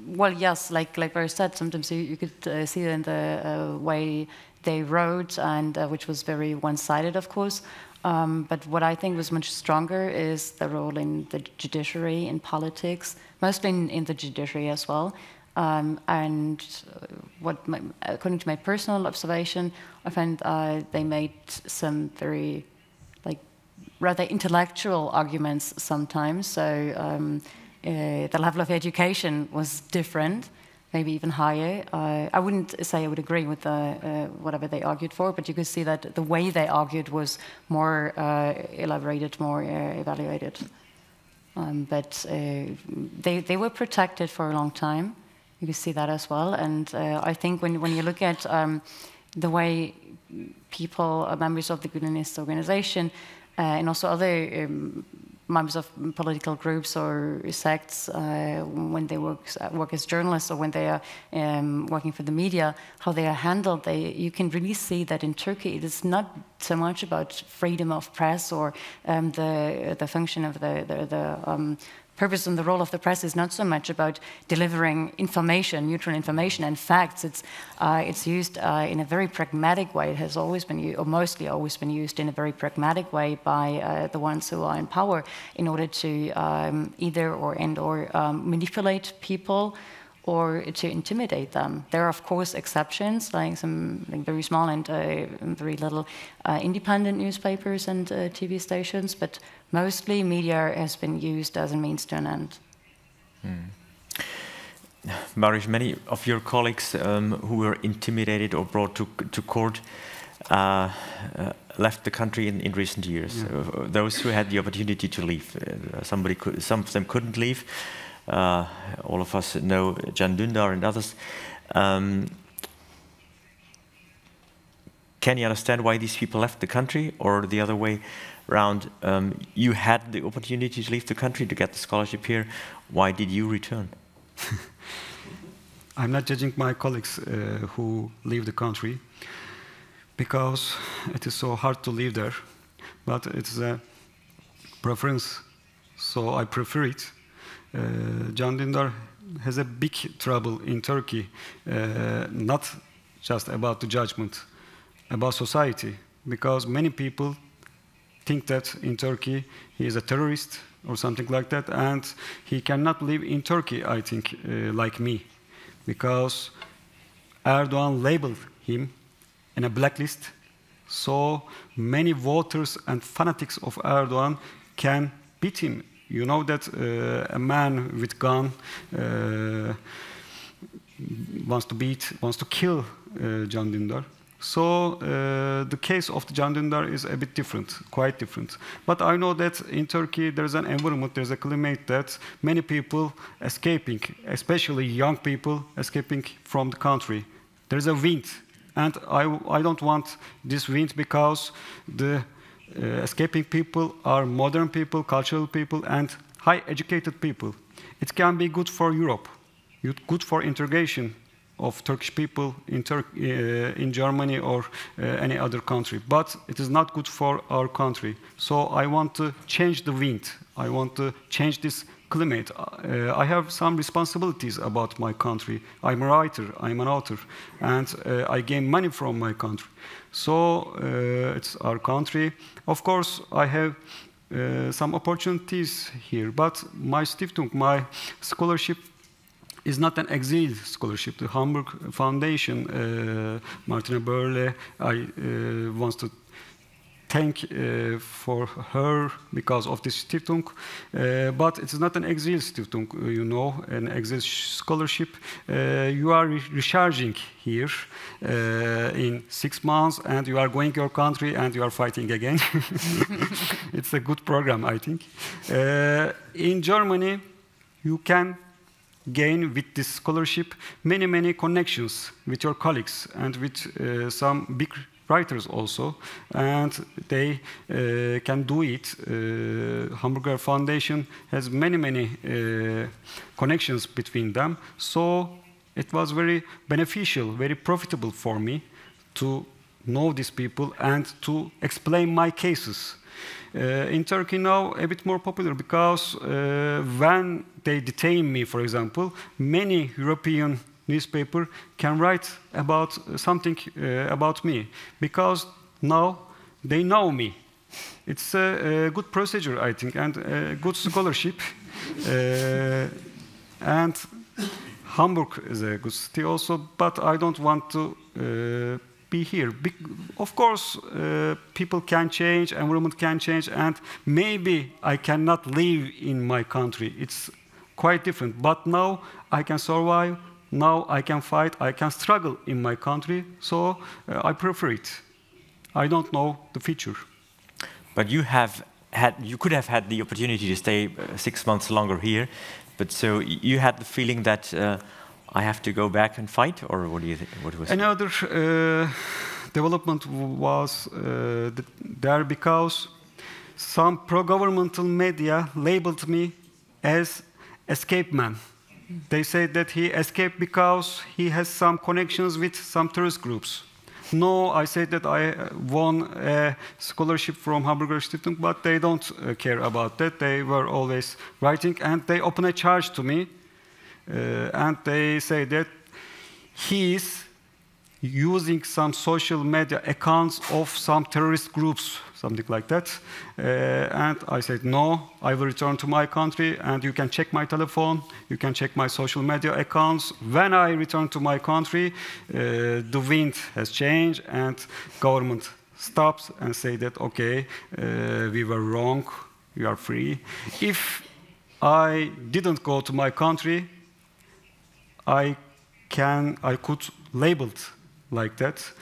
well, yes, like Bariş said, sometimes you could see it in the way they wrote, and which was very one-sided, of course. But what I think was much stronger is the role in the judiciary, in politics, mostly in the judiciary as well. And according to my personal observation, I find they made some very, rather intellectual arguments sometimes. So the level of education was different, maybe even higher. I wouldn't say I would agree with whatever they argued for, but you could see that the way they argued was more elaborated, more evaluated. but they were protected for a long time. You can see that as well. And I think when you look at the way people, members of the Journalist organization, and also other members of political groups or sects, when they work as journalists or when they are working for the media, how they are handled, you can really see that in Turkey it is not so much about freedom of press or the function of the purpose and the role of the press is not so much about delivering information, neutral information and facts. It's used in a very pragmatic way. It has always been, or mostly always been used in a very pragmatic way by the ones who are in power in order to either manipulate people or to intimidate them. There are, of course, exceptions, like some very small and very little independent newspapers and TV stations, but mostly media has been used as a means to an end. Bariş, many of your colleagues who were intimidated or brought to court left the country in recent years. Those who had the opportunity to leave, some of them couldn't leave. All of us know Can Dündar and others. Can you understand why these people left the country, or the other way around? You had the opportunity to leave the country to get the scholarship here. Why did you return? I'm not judging my colleagues who leave the country, because it is so hard to live there. But it's a preference, so I prefer it. Can Dündar has a big trouble in Turkey, not just about the judgment, about society, because many people think that in Turkey he is a terrorist or something like that, and he cannot live in Turkey, I think, like me, because Erdogan labeled him in a blacklist, so many voters and fanatics of Erdogan can beat him. You know that a man with gun wants to kill Can Dündar. So the case of Can Dündar is a bit different, quite different. But I know that in Turkey there's an environment, there's a climate that many people escaping, especially young people escaping from the country. There's a wind, and I don't want this wind, because the escaping people are modern people, cultural people, and high-educated people. It can be good for Europe, good for integration of Turkish people in Germany or any other country, but it is not good for our country. So I want to change the wind. I want to change this climate. I have some responsibilities about my country. I'm a writer, I'm an author, and I gain money from my country. So it's our country. Of course, I have some opportunities here, but my Stiftung, my scholarship, is not an Exil scholarship. The Hamburger Foundation, Martina Börle, I want to thank for her because of this Stiftung, but it's not an Exil Stiftung, you know, an Exil scholarship. You are recharging here in 6 months, and you are going to your country and you are fighting again. It's a good program, I think. In Germany, you can gain with this scholarship many connections with your colleagues and with some big writers also, and they can do it. Hamburger Foundation has many connections between them, so it was very beneficial, very profitable for me to know these people and to explain my cases. In Turkey now, a bit more popular, because when they detain me, for example, many European newspaper can write about something about me, because now they know me. It's a good procedure, I think, and a good scholarship. And Hamburg is a good city also, but I don't want to be here. Of course, people can change, environment can change, and maybe I cannot live in my country. It's quite different, but now I can survive. Now I can fight, I can struggle in my country, so I prefer it. I don't know the future. But you have you could have had the opportunity to stay 6 months longer here, but so you had the feeling that I have to go back and fight, or what do you think? What was another development was there because some pro-governmental media labeled me as escape man. They said that he escaped because he has some connections with some terrorist groups. No, I said that I won a scholarship from Hamburger Stiftung, but they don't care about that. They were always writing, and they open a charge to me, and they say that he is using some social media accounts of some terrorist groups, something like that. And I said, no, I will return to my country, and you can check my telephone, you can check my social media accounts. When I return to my country, the wind has changed, and government stops and say that, okay, we were wrong, you are free. If I didn't go to my country, I could label it like that,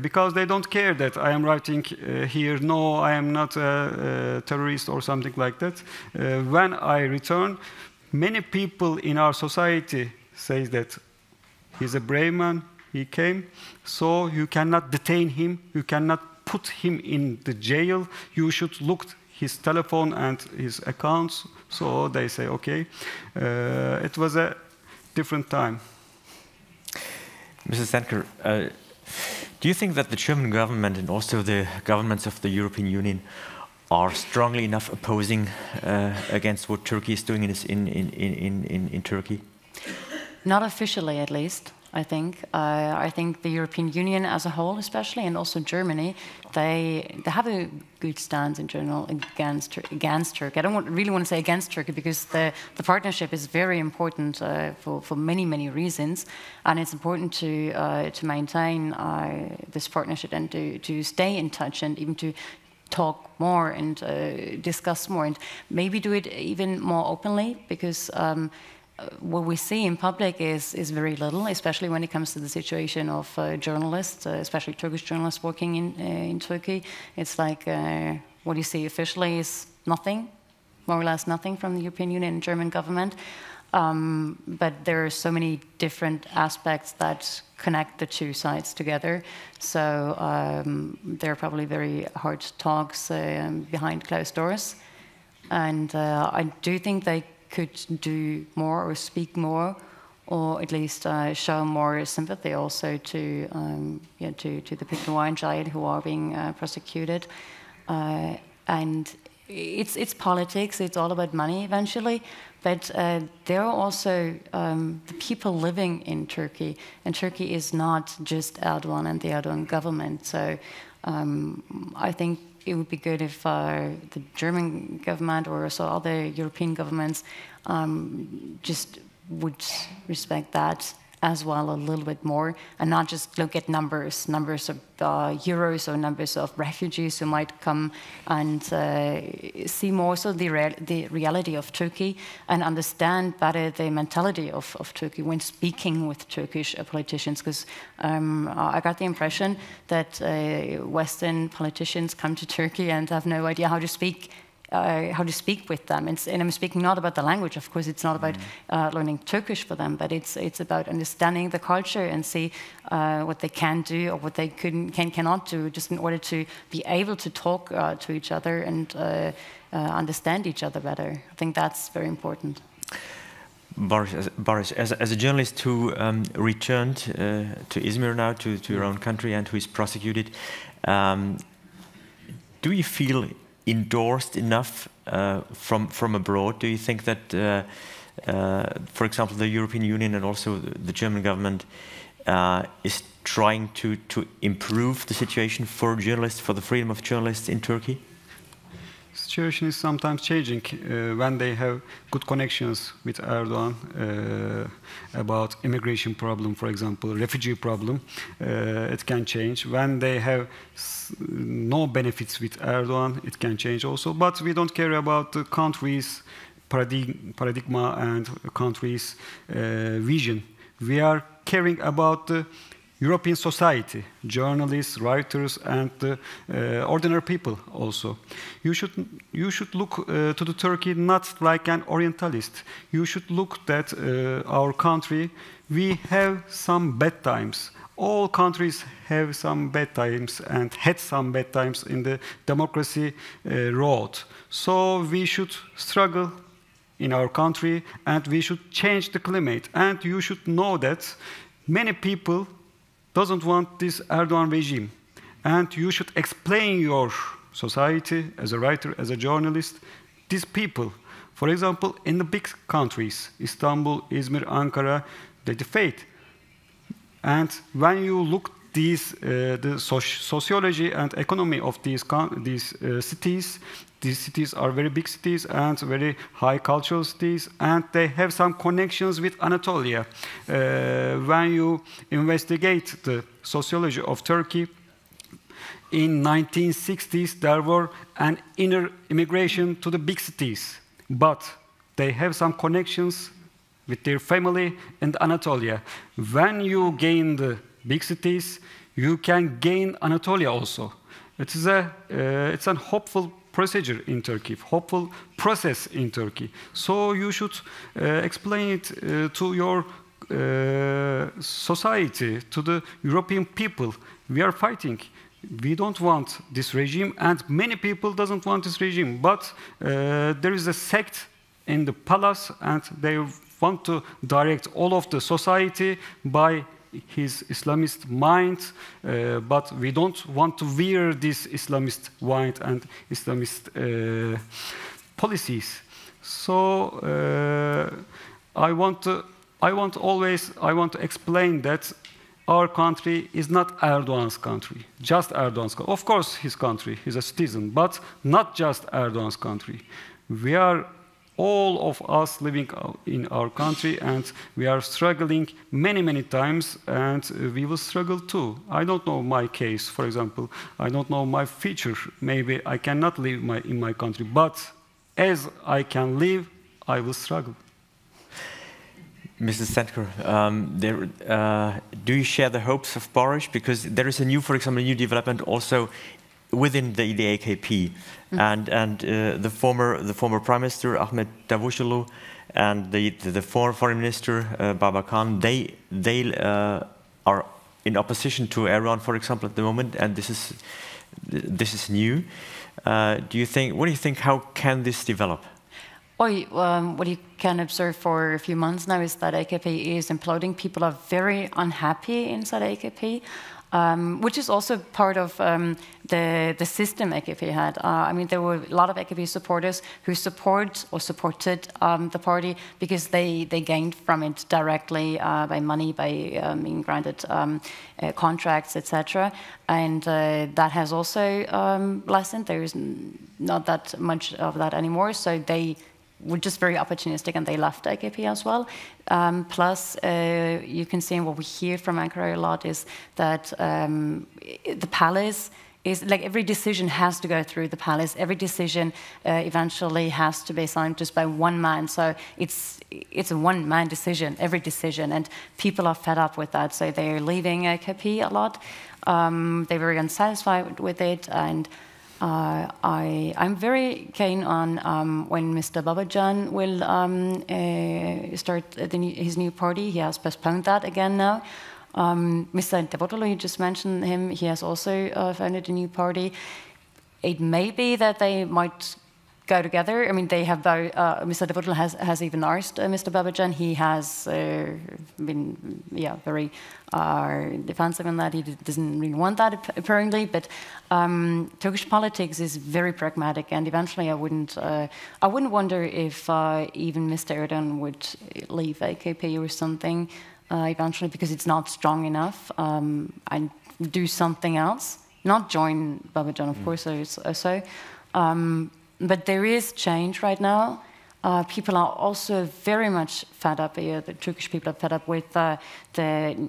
because they don't care that I am writing here, no, I am not a terrorist or something like that. When I return, many people in our society say that he's a brave man, he came, so you cannot detain him, you cannot put him in the jail, you should look his telephone and his accounts. So they say, okay, it was a different time. Mrs. Sendker, do you think that the German government and also the governments of the European Union are strongly enough opposing against what Turkey is doing in Turkey? Not officially, at least. I think the European Union as a whole, especially, and also Germany, they have a good stance in general against Turkey. I don't really want to say against Turkey, because the partnership is very important for many reasons, and it's important to maintain this partnership and to stay in touch and even to talk more and discuss more and maybe do it even more openly, because what we see in public is very little, especially when it comes to the situation of journalists, especially Turkish journalists working in Turkey. It's like what you see officially is nothing, more or less nothing from the European Union and German government. But there are so many different aspects that connect the two sides together. So there are probably very hard talks behind closed doors. And I do think they could do more or speak more, or at least show more sympathy also to the people who are in jail, who are being prosecuted. And it's politics, it's all about money eventually, but there are also the people living in Turkey, and Turkey is not just Erdogan and the Erdogan government. So I think it would be good if the German government or also other European governments just would respect that as well a little bit more, and not just look at numbers of euros or numbers of refugees who might come, and see more so the reality of Turkey and understand better the mentality of Turkey when speaking with Turkish politicians. Because I got the impression that Western politicians come to Turkey and have no idea how to speak with them. And I'm speaking not about the language, of course, it's not about learning Turkish for them, but it's about understanding the culture and see what they can do or what they cannot do, just in order to be able to talk to each other and understand each other better. I think that's very important. Bariş, as a journalist who returned to Izmir now, to your own country, and who is prosecuted, do you feel endorsed enough from abroad? Do you think that, for example, the European Union and also the German government is trying to improve the situation for journalists, for the freedom of journalists in Turkey? The situation is sometimes changing when they have good connections with Erdogan about immigration problem, for example, refugee problem. It can change. When they have no benefits with Erdogan, it can change also. But we don't care about the country's paradigm and country's vision. We are caring about the European society, journalists, writers, and ordinary people also. You should look to the Turkey not like an Orientalist. You should look at our country. We have some bad times. All countries have some bad times and had some bad times in the democracy road. So we should struggle in our country and we should change the climate. And you should know that many people doesn't want this Erdogan regime. And you should explain your society as a writer, as a journalist, these people. For example, in the big countries, Istanbul, Izmir, Ankara, they defeat. And when you look the sociology and economy of these cities are very big cities and very high cultural cities, and they have some connections with Anatolia. When you investigate the sociology of Turkey, in 1960s there were an inner immigration to the big cities, but they have some connections with their family in Anatolia. When you gain the big cities, you can gain Anatolia also. It's a hopeful procedure in Turkey, hopeful process in Turkey. So you should explain it to your society, to the European people. We are fighting. We don't want this regime, and many people doesn't want this regime. But there is a sect in the palace, and they want to direct all of the society by his Islamist mind, but we don't want to wear this Islamist mind and Islamist policies. So I want to explain that our country is not Erdogan's country, just Erdogan's country. Of course, his country, he's a citizen, but not just Erdogan's country. We are all of us living in our country, and we are struggling many, many times, and we will struggle too. I don't know my case, for example. I don't know my future. Maybe I cannot live in my country, but as I can live, I will struggle. Mrs. Sendker, do you share the hopes of Bariş? Because there is for example, a new development also within the AKP, and the former Prime Minister Ahmet Davutoglu and the former Foreign Minister Babakan, they are in opposition to Erdogan, for example, at the moment, and this is new. What do you think? How can this develop? What you can observe for a few months now is that AKP is imploding. People are very unhappy inside AKP. Which is also part of the system AKP had. I mean, there were a lot of AKP supporters who supported the party because they gained from it directly by money, by being granted contracts, etc. And that has also lessened. There is not that much of that anymore. So they were just very opportunistic, and they left AKP as well. Plus, you can see, and what we hear from Ankara a lot is that the palace is like every decision has to go through the palace. Every decision eventually has to be signed just by one man. So it's a one-man decision, every decision, and people are fed up with that. So they're leaving AKP a lot. They're very unsatisfied with it, and I'm very keen on when Mr. Babacan will start his new party. He has postponed that again now. Mr. Davutoglu, you just mentioned him. He has also founded a new party. It may be that they might go together. I mean, they have both. Mr. Davutoglu has even asked Mr. Babacan. He has been, very defensive in that. He doesn't really want that, apparently. But Turkish politics is very pragmatic, and eventually, I wouldn't wonder if even Mr. Erdogan would leave AKP or something eventually, because it's not strong enough, and do something else, not join Babacan, of course. But there is change right now. People are also very much fed up. The Turkish people are fed up with the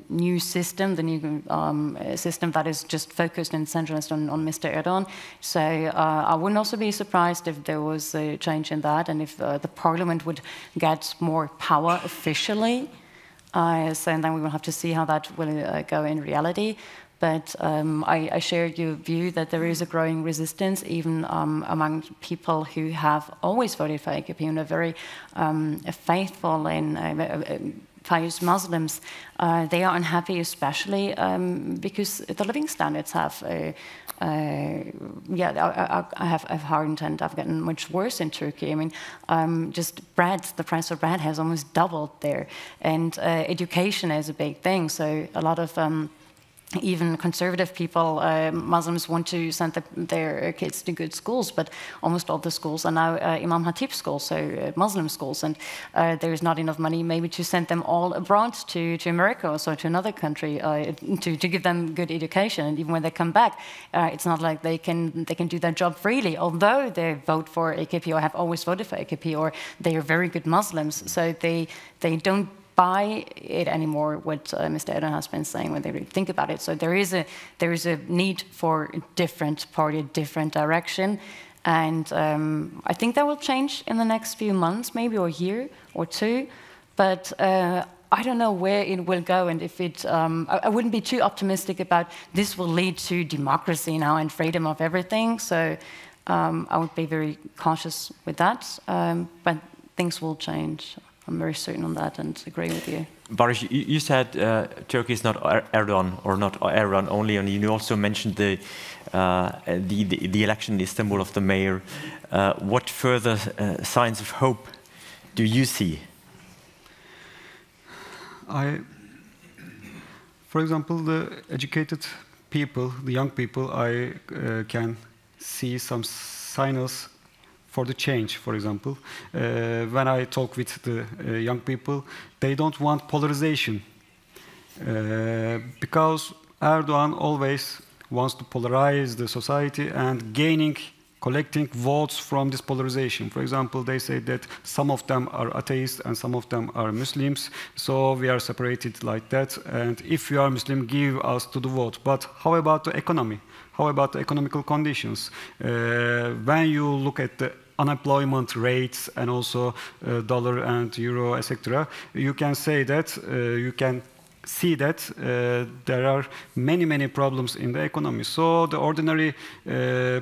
new system, the new system that is just focused and centralized on Mr. Erdogan. So I wouldn't also be surprised if there was a change in that, and if the parliament would get more power officially. So then we will have to see how that will go in reality. But I share your view that there is a growing resistance, even among people who have always voted for AKP and are very faithful and pious Muslims. They are unhappy, especially because the living standards have hardened and have gotten much worse in Turkey. I mean, just bread, the price of bread has almost doubled there, and education is a big thing. So a lot of even conservative people, Muslims, want to send their kids to good schools, but almost all the schools are now Imam Hatip schools, so Muslim schools, and there is not enough money maybe to send them all abroad to America or so, to another country, to give them good education. And even when they come back, it's not like they can do their job freely, although they vote for AKP or have always voted for AKP, or they are very good Muslims, so they don't buy it anymore, what Mr. Erdogan has been saying when they really think about it. So there is a need for a different party, a different direction, and I think that will change in the next few months, maybe, or a year or two, but I don't know where it will go, and if it, I wouldn't be too optimistic about this will lead to democracy now and freedom of everything, so I would be very cautious with that, but things will change. I'm very certain on that and agree with you. Bariş, you said Turkey is not Erdogan, or not Erdogan only, and you also mentioned the election in Istanbul of the mayor. What further signs of hope do you see? For example, the educated people, the young people, I can see some signals for the change, for example. When I talk with the young people, they don't want polarization because Erdogan always wants to polarize the society and collecting votes from this polarization. For example, they say that some of them are atheists and some of them are Muslims, so we are separated like that, and if you are Muslim, give us to the vote. But how about the economy? How about the economical conditions? When you look at the unemployment rates and also dollar and euro, etc., you can say that you can see that there are many problems in the economy. So the ordinary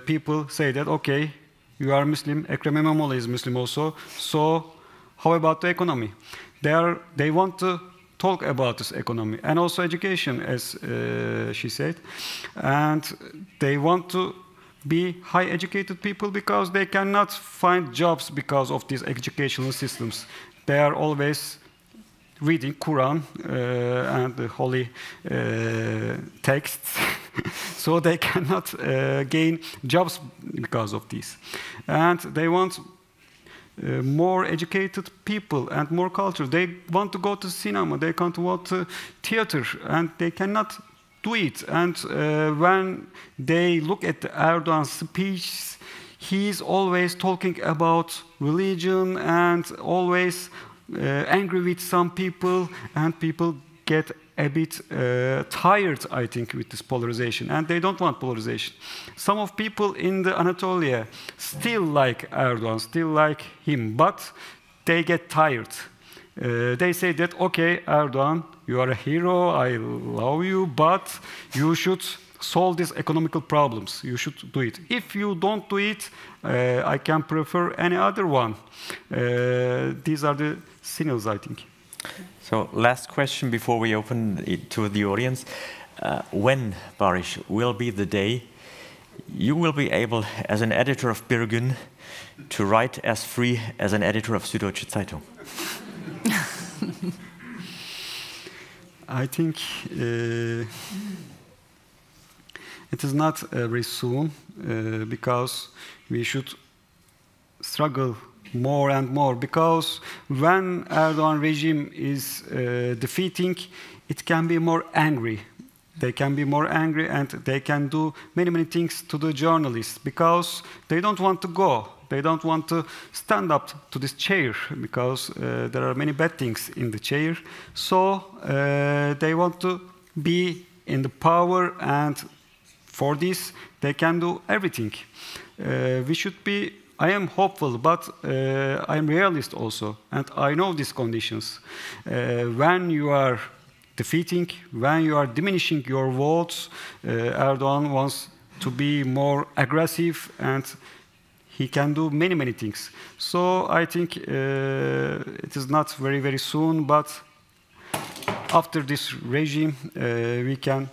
people say that, okay, you are Muslim, Ekrem İmamoğlu is Muslim also, so how about the economy? They want to talk about this economy and also education, as she said, and they want to be high educated people because they cannot find jobs because of these educational systems. They are always reading Quran and the holy texts, so they cannot gain jobs because of this. And they want more educated people and more culture. They want to go to cinema, they can't want to theater, and they cannot do it. And when they look at Erdogan's speech, he's always talking about religion and always angry with some people, and people get a bit tired, I think, with this polarization, and they don't want polarization. Some of people in the Anatolia still like Erdogan, still like him, but they get tired. They say that, okay, Erdogan, you are a hero, I love you, but you should solve these economical problems. You should do it. If you don't do it, I can prefer any other one. These are the signals, I think. So, last question before we open it to the audience. When, Bariş, will be the day you will be able, as an editor of Birgün, to write as free as an editor of Süddeutsche Zeitung? I think it is not very soon because we should struggle more and more, because when Erdogan regime is defeating, it can be more angry. They can be more angry and they can do many things to the journalists because they don't want to go. They don't want to stand up to this chair because there are many bad things in the chair. So they want to be in the power, and for this they can do everything. We should be I am hopeful, but I am realist also, and I know these conditions. When you are defeating, when you are diminishing your votes, Erdogan wants to be more aggressive, and he can do many, many things. So I think it is not very, very soon, but after this regime, we can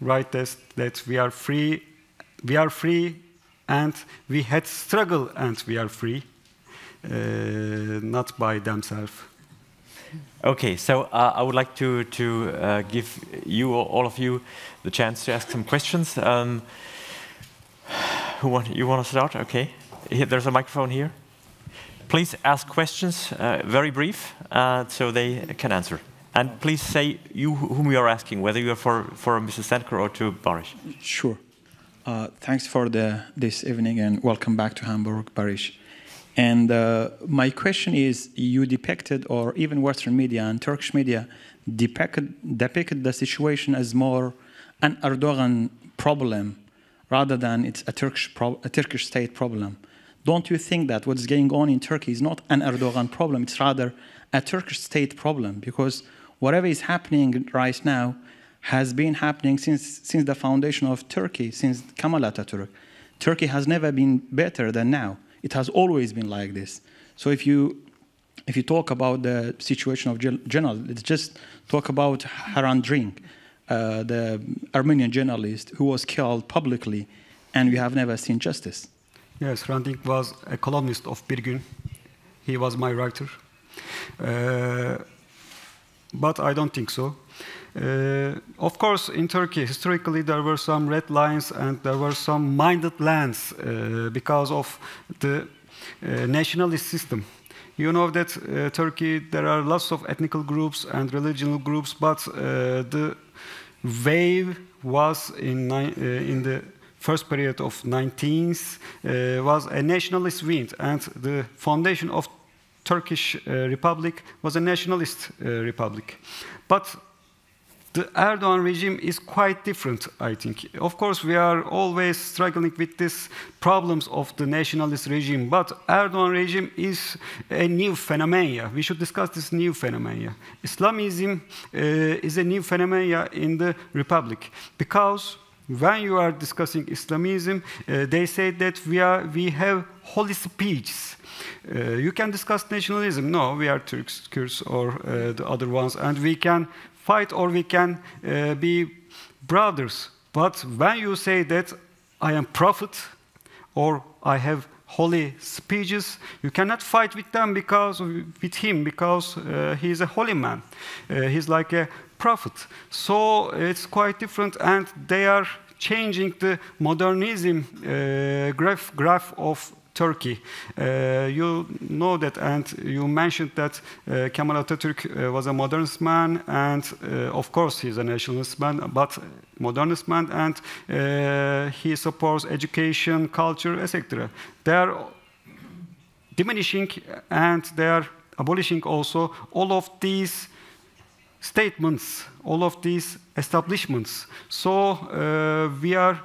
write that we are free, and we had struggle, and we are free, not by themselves. Okay, so I would like to give you, all of you, the chance to ask some questions. You want to start? Okay, there's a microphone here. Please ask questions, very brief, so they can answer. And please say whom you are asking, whether you are for Mrs. Sendker or to Bariş. Sure. Thanks for this evening, and welcome back to Hamburg, Bariş. And my question is, you depicted, or even Western media and Turkish media, depicted the situation as more an Erdogan problem rather than it's a Turkish state problem. Don't you think that what's going on in Turkey is not an Erdogan problem, it's rather a Turkish state problem? Because whatever is happening right now has been happening since the foundation of Turkey, since Kemal Atatürk. Turkey has never been better than now. It has always been like this. So if you talk about the situation of journalists, just talk about Haran Drink, the Armenian journalist who was killed publicly, and we have never seen justice. Yes, Hrant Dink was a columnist of Bir Gün. He was my writer. But I don't think so. Of course, in Turkey, historically, there were some red lines and there were some minded lands because of the nationalist system. You know that Turkey, there are lots of ethnical groups and religional groups, but the wave was in the first period of 19th was a nationalist wind, and the foundation of Turkish Republic was a nationalist republic. But the Erdogan regime is quite different, I think. Of course, we are always struggling with these problems of the nationalist regime, but Erdogan regime is a new phenomenon. We should discuss this new phenomenon. Islamism is a new phenomenon in the republic, because when you are discussing Islamism, they say that we have holy speeches. You can discuss nationalism. No, we are Turks, Kurds, or the other ones, and we can fight or we can be brothers. But when you say that I am prophet or I have holy speeches, you cannot fight with them because he is a holy man. He's like a prophet. So it's quite different, and they are changing the modernism graph of Turkey. You know that, and you mentioned that Kemal Atatürk was a modernist man, and of course he's a nationalist man, but modernist man, and he supports education, culture, etc. They are diminishing and they are abolishing also all of these statements, all of these establishments. So we are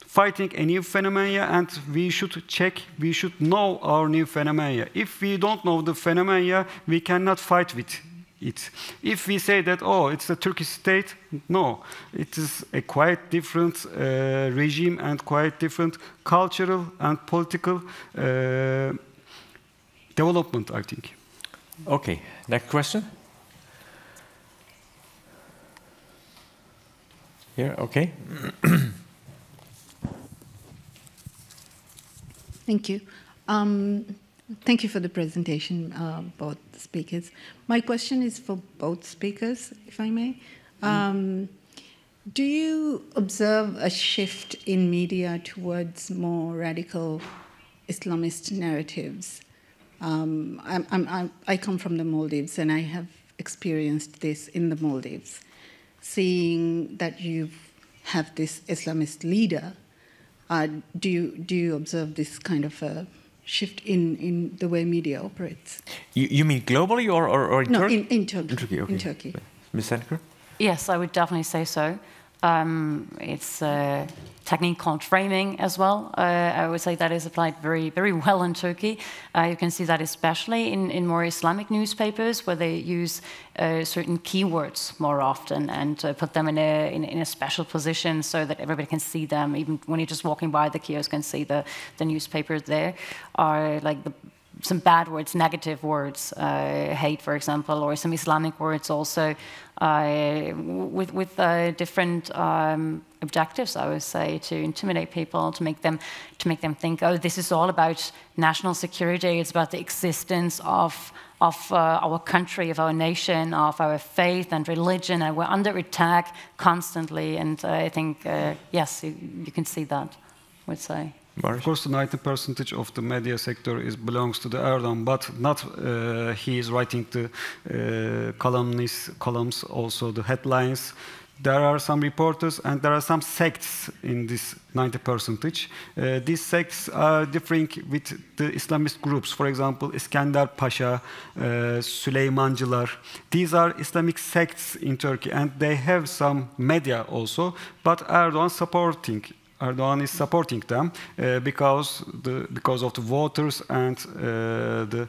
fighting a new phenomena, and we should know our new phenomena. If we don't know the phenomena, we cannot fight with it. If we say that, oh, it's a Turkish state, no, it is a quite different regime and quite different cultural and political development, I think. Okay, next question. Here, okay. Thank you. Thank you for the presentation, both speakers. My question is for both speakers, if I may. Do you observe a shift in media towards more radical Islamist narratives? I come from the Maldives, and I have experienced this in the Maldives, seeing that you have this Islamist leader. Do you observe this kind of a shift in the way media operates? You mean globally or in Turkey? No, in Turkey. In Turkey, okay. In Turkey. Ms. Sendker? Yes, I would definitely say so. It's a technique called framing as well. I would say that is applied very, very well in Turkey. You can see that especially in more Islamic newspapers, where they use certain keywords more often and put them in a special position so that everybody can see them. Even when you're just walking by the kiosk, can see the newspapers there. Are like some bad words, negative words, hate, for example, or some Islamic words also, with different objectives, I would say, to intimidate people, to make them think, oh, this is all about national security. It's about the existence of our country, of our nation, of our faith and religion, and we're under attack constantly. And I think, yes, you can see that, I would say. Of course, the 90% of the media sector belongs to the Erdogan, but not he is writing the columns, also the headlines. There are some reporters and there are some sects in this 90%. These sects are differing with the Islamist groups. For example, Iskender Pasha, Süleymancılar. These are Islamic sects in Turkey, and they have some media also, but Erdogan is supporting them because of the voters and the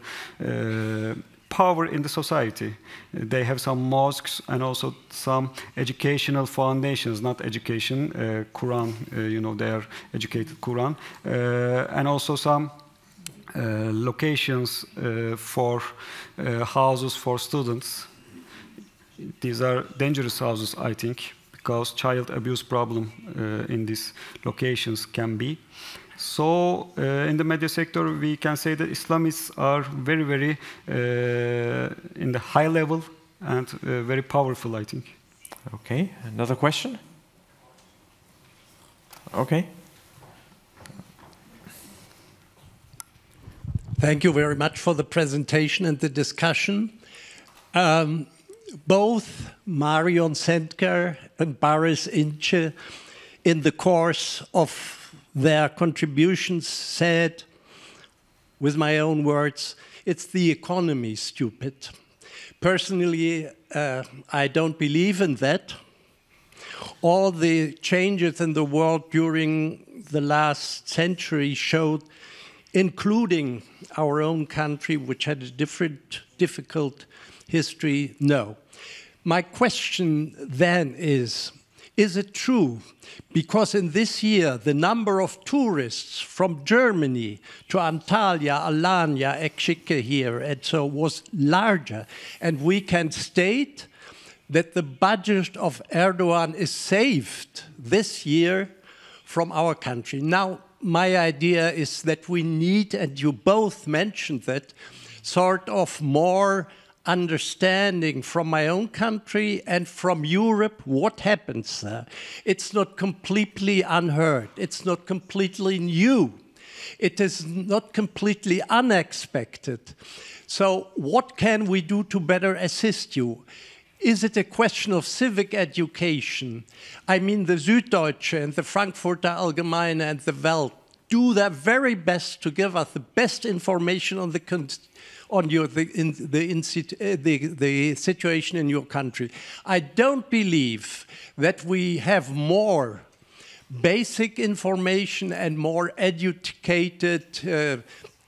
power in the society. They have some mosques and also some educational foundations, not education, Quran, they are educated Quran, and also some locations for houses for students. These are dangerous houses, I think, because child abuse problem in these locations can be. So in the media sector, we can say that Islamists are very, very in the high level and very powerful, I think. Okay, another question? Okay. Thank you very much for the presentation and the discussion. Both Marion Sendker and Bariş İnce, in the course of their contributions, said, with my own words, it's the economy, stupid. Personally, I don't believe in that. All the changes in the world during the last century showed, including our own country, which had a difficult history, no. My question then is it true? Because in this year, the number of tourists from Germany to Antalya, Alanya, Ekşike here, and so was larger. And we can state that the budget of Erdogan is saved this year from our country. Now, my idea is that we need, and you both mentioned that, sort of more understanding from my own country and from Europe what happens there. It's not completely unheard. It's not completely new. It is not completely unexpected. So what can we do to better assist you? Is it a question of civic education? I mean, the Süddeutsche and the Frankfurter Allgemeine and the Welt do their very best to give us the best information on the situation in your country. I don't believe that we have more basic information and more educated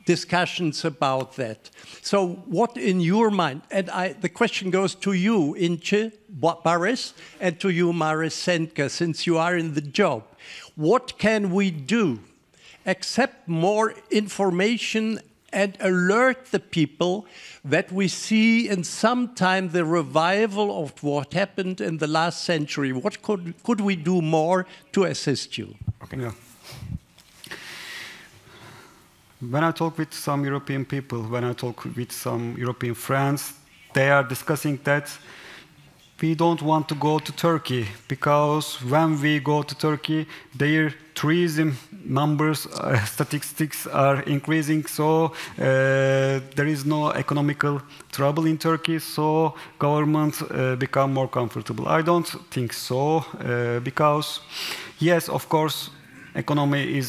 discussions about that. So what in your mind, and the question goes to you, Ince, Bariş, and to you, Marion Sendker, since you are in the job. What can we do? Accept more information and alert the people that we see in some time the revival of what happened in the last century. What could we do more to assist you? Okay. Yeah. When I talk with some European people, when I talk with some European friends, they are discussing that we don't want to go to Turkey because when we go to Turkey, their tourism numbers, statistics are increasing, so there is no economical trouble in Turkey, so government become more comfortable. I don't think so, because yes, of course, economy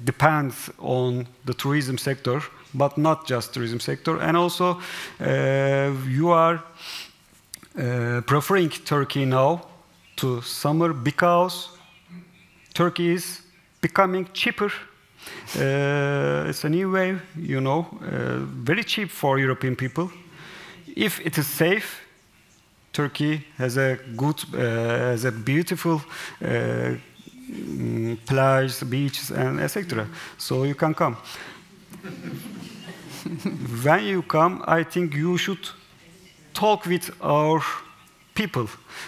depends on the tourism sector, but not just tourism sector, and also you are preferring Turkey now to summer because Turkey is becoming cheaper. It's a new way, you know, very cheap for European people. If it is safe, Turkey has a good, has a beautiful places, beaches, and etc. So you can come. When you come, I think you should talk with our people.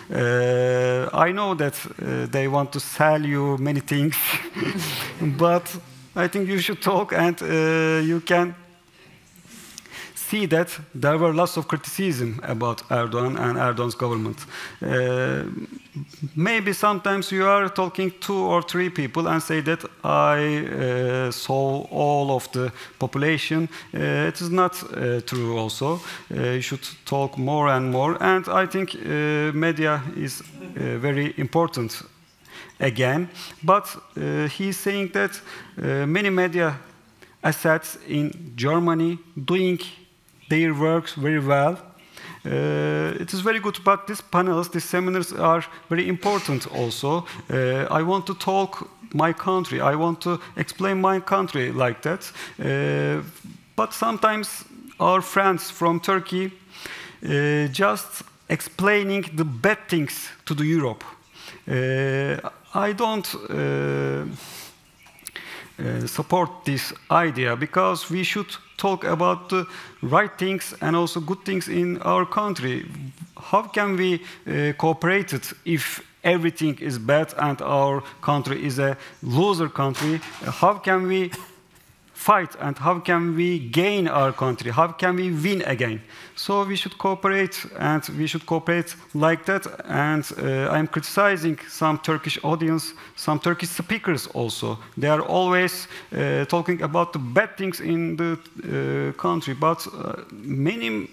I know that they want to sell you many things, but I think you should talk, and you can see that there were lots of criticism about Erdogan and Erdogan's government. Maybe sometimes you are talking 2 or 3 people and say that I saw all of the population. It is not true also. You should talk more and more. And I think media is very important again. But he's saying that many media assets in Germany doing their works very well. It is very good, but these panels, these seminars are very important also. I want to talk my country. I want to explain my country like that. But sometimes our friends from Turkey just explaining the bad things to the Europe. I don't support this idea, because we should talk about the right things and also good things in our country. How can we cooperate if everything is bad and our country is a loser country? How can we fight, and how can we gain our country? How can we win again? So we should cooperate, and we should cooperate like that. And I'm criticizing some Turkish audience, some Turkish speakers also. They are always talking about the bad things in the country, but many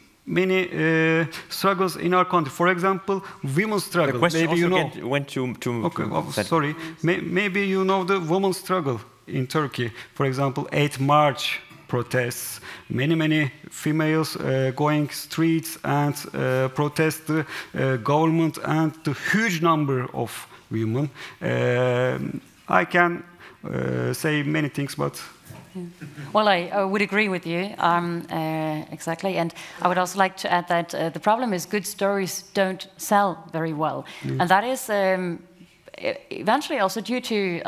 struggles in our country. For example, women's struggle. The question maybe also you know. went to Okay, sorry. Maybe you know the women's struggle in Turkey. For example, 8 March protests. Many females going streets and protest the government, and the huge number of women. I can say many things, but... Well, I would agree with you, exactly. And I would also like to add that the problem is good stories don't sell very well. And that is eventually also due to,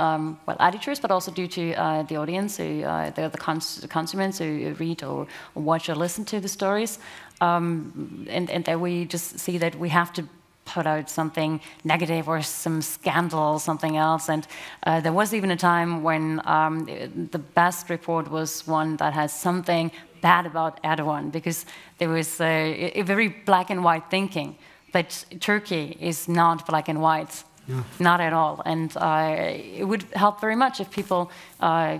well, editors, but also due to the audience, who, the consumers who read or watch or listen to the stories. And that we just see that we have to put out something negative or some scandal, something else. And there was even a time when the best report was one that has something bad about Erdogan, because there was a very black and white thinking. But Turkey is not black and white. Yeah. Not at all, and it would help very much if people,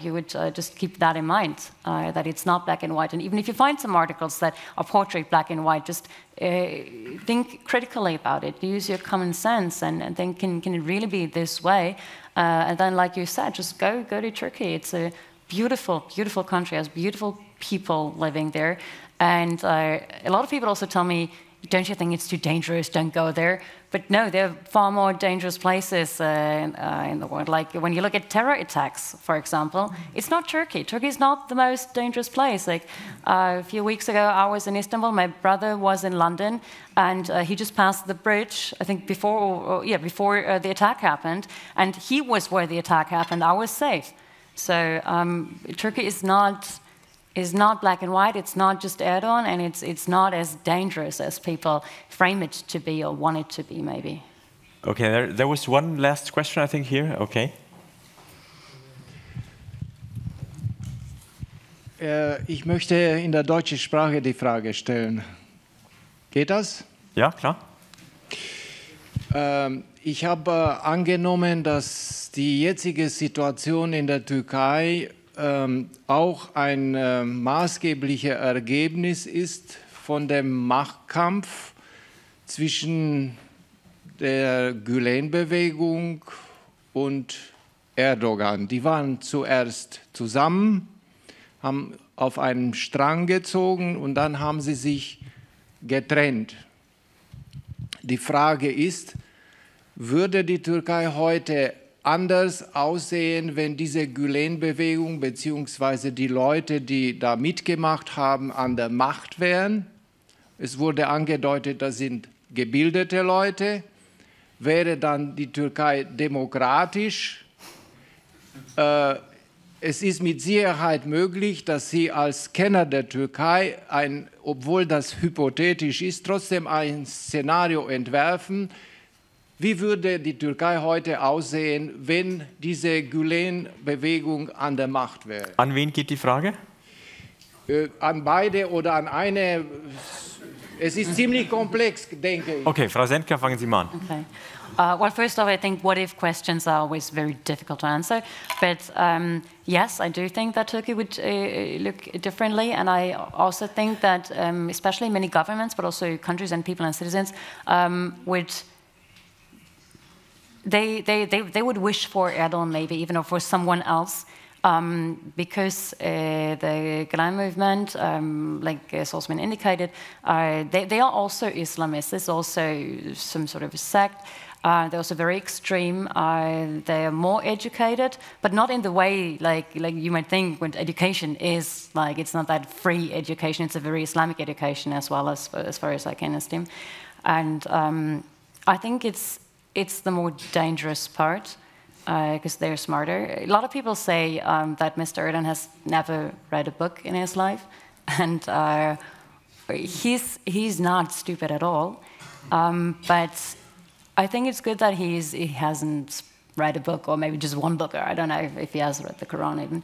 you would just keep that in mind, that it's not black and white. And even if you find some articles that are portrait black and white, just think critically about it. Use your common sense, and think, can it really be this way? And then, like you said, just go to Turkey. It's a beautiful, beautiful country. It has beautiful people living there. And a lot of people also tell me, don't you think it's too dangerous? Don't go there. But no, there are far more dangerous places in the world. Like when you look at terror attacks, for example, it's not Turkey. Turkey is not the most dangerous place. Like a few weeks ago, I was in Istanbul. My brother was in London, and he just passed the bridge, I think before the attack happened. And he was where the attack happened. I was safe. So Turkey is not black and white. It's not just Erdogan, and it's not as dangerous as people frame it to be or want it to be, maybe. Okay, there was one last question, I think, here. Okay. Ich möchte in der deutschen Sprache die Frage stellen. Geht das? Ja, klar. Ich habe angenommen, dass die jetzige Situation in der Türkei auch ein maßgebliches Ergebnis ist von dem Machtkampf zwischen der Gülen-Bewegung und Erdogan. Die waren zuerst zusammen, haben auf einen Strang gezogen und dann haben sie sich getrennt. Die Frage ist, würde die Türkei heute anders aussehen, wenn diese Gülen-Bewegung bzw. die Leute, die da mitgemacht haben, an der Macht wären? Es wurde angedeutet, das sind gebildete Leute. Wäre dann die Türkei demokratisch? Es ist mit Sicherheit möglich, dass Sie als Kenner der Türkei, obwohl das hypothetisch ist, trotzdem ein Szenario entwerfen. Wie würde die Türkei heute aussehen, wenn diese Gülen-Bewegung an der Macht wäre? An wen geht die Frage? An beide oder an eine. Es ist ziemlich komplex, denke ich. Okay, Frau Sendker, fangen Sie mal an. Okay. Well, first off, I think what-if questions are always very difficult to answer. But yes, I do think that Turkey would look differently. And I also think that especially many governments, but also countries and people and citizens would... They would wish for Erdogan maybe, even or for someone else, because the Gülen movement, like Osman indicated, they are also Islamists. There's also some sort of a sect. They're also very extreme. They are more educated, but not in the way like you might think when education is like, it's not that free education. It's a very Islamic education as well, as far as I can estimate. And I think it's the more dangerous part because they're smarter. A lot of people say that Mr. Erdogan has never read a book in his life, and he's not stupid at all. But I think it's good that he hasn't read a book, or maybe just one book, or I don't know if he has read the Quran even.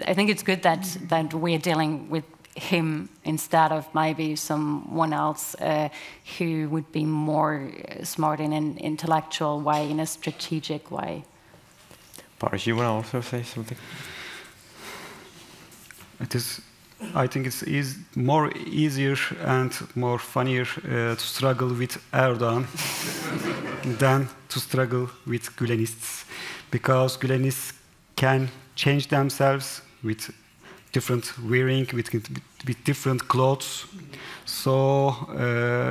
I think it's good that we're dealing with him instead of maybe someone else who would be more smart in an intellectual way, in a strategic way. Bariş, you want to also say something? I think it's more easier and more funnier to struggle with Erdogan than to struggle with Gülenists, because Gülenists can change themselves with different wearing, with different clothes. So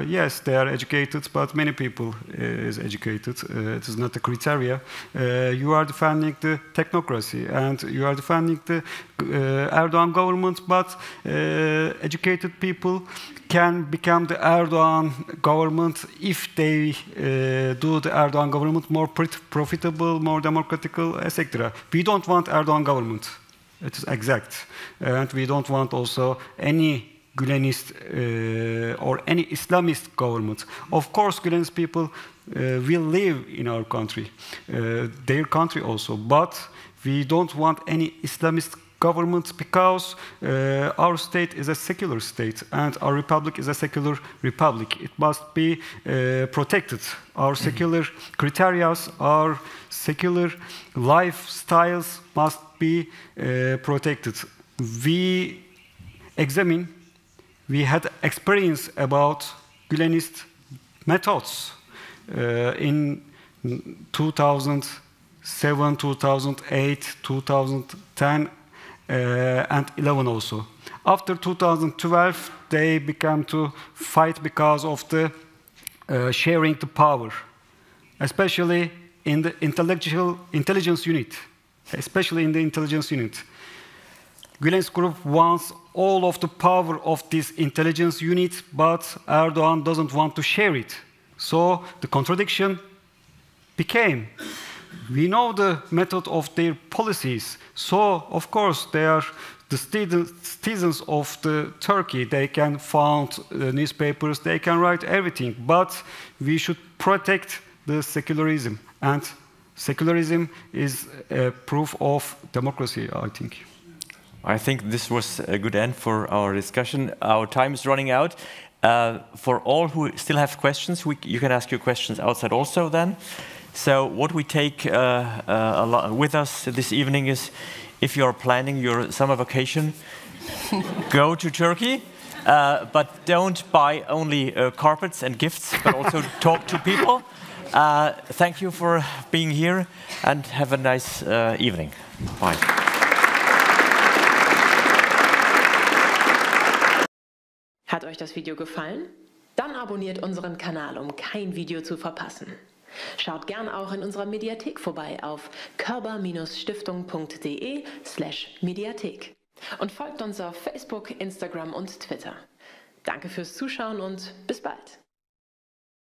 yes, they are educated, but many people is educated. It is not a criteria. You are defending the technocracy and you are defending the Erdogan government, but educated people can become the Erdogan government if they do the Erdogan government more profitable, more democratical, etc. We don't want Erdogan government. It is exact. And we don't want also any Gülenist or any Islamist government. Of course, Gülenist people will live in our country, their country also, but we don't want any Islamist government because our state is a secular state and our republic is a secular republic. It must be protected. Our secular criteria, our secular lifestyles must be protected. We had experience about Gülenist methods in 2007, 2008, 2010, and 11 also. After 2012, they began to fight because of the sharing the power, especially in the intelligence unit. Especially in the intelligence unit. Gülenist group wants all of the power of this intelligence unit, but Erdogan doesn't want to share it. So the contradiction became. We know the method of their policies. So, of course, they are the citizens of Turkey. They can found newspapers, they can write everything, but we should protect the secularism. And secularism is a proof of democracy, I think. I think this was a good end for our discussion. Our time is running out. For all who still have questions, you can ask your questions outside also then. So what we take with us this evening is, if you are planning your summer vacation, go to Turkey, but don't buy only carpets and gifts, but also talk to people. Thank you for being here and have a nice evening. Bye. Hat euch das Video gefallen? Dann abonniert unseren Kanal, um kein Video zu verpassen. Schaut gern auch in unserer Mediathek vorbei auf körber-stiftung.de/Mediathek und folgt uns auf Facebook, Instagram und Twitter. Danke fürs Zuschauen und bis bald.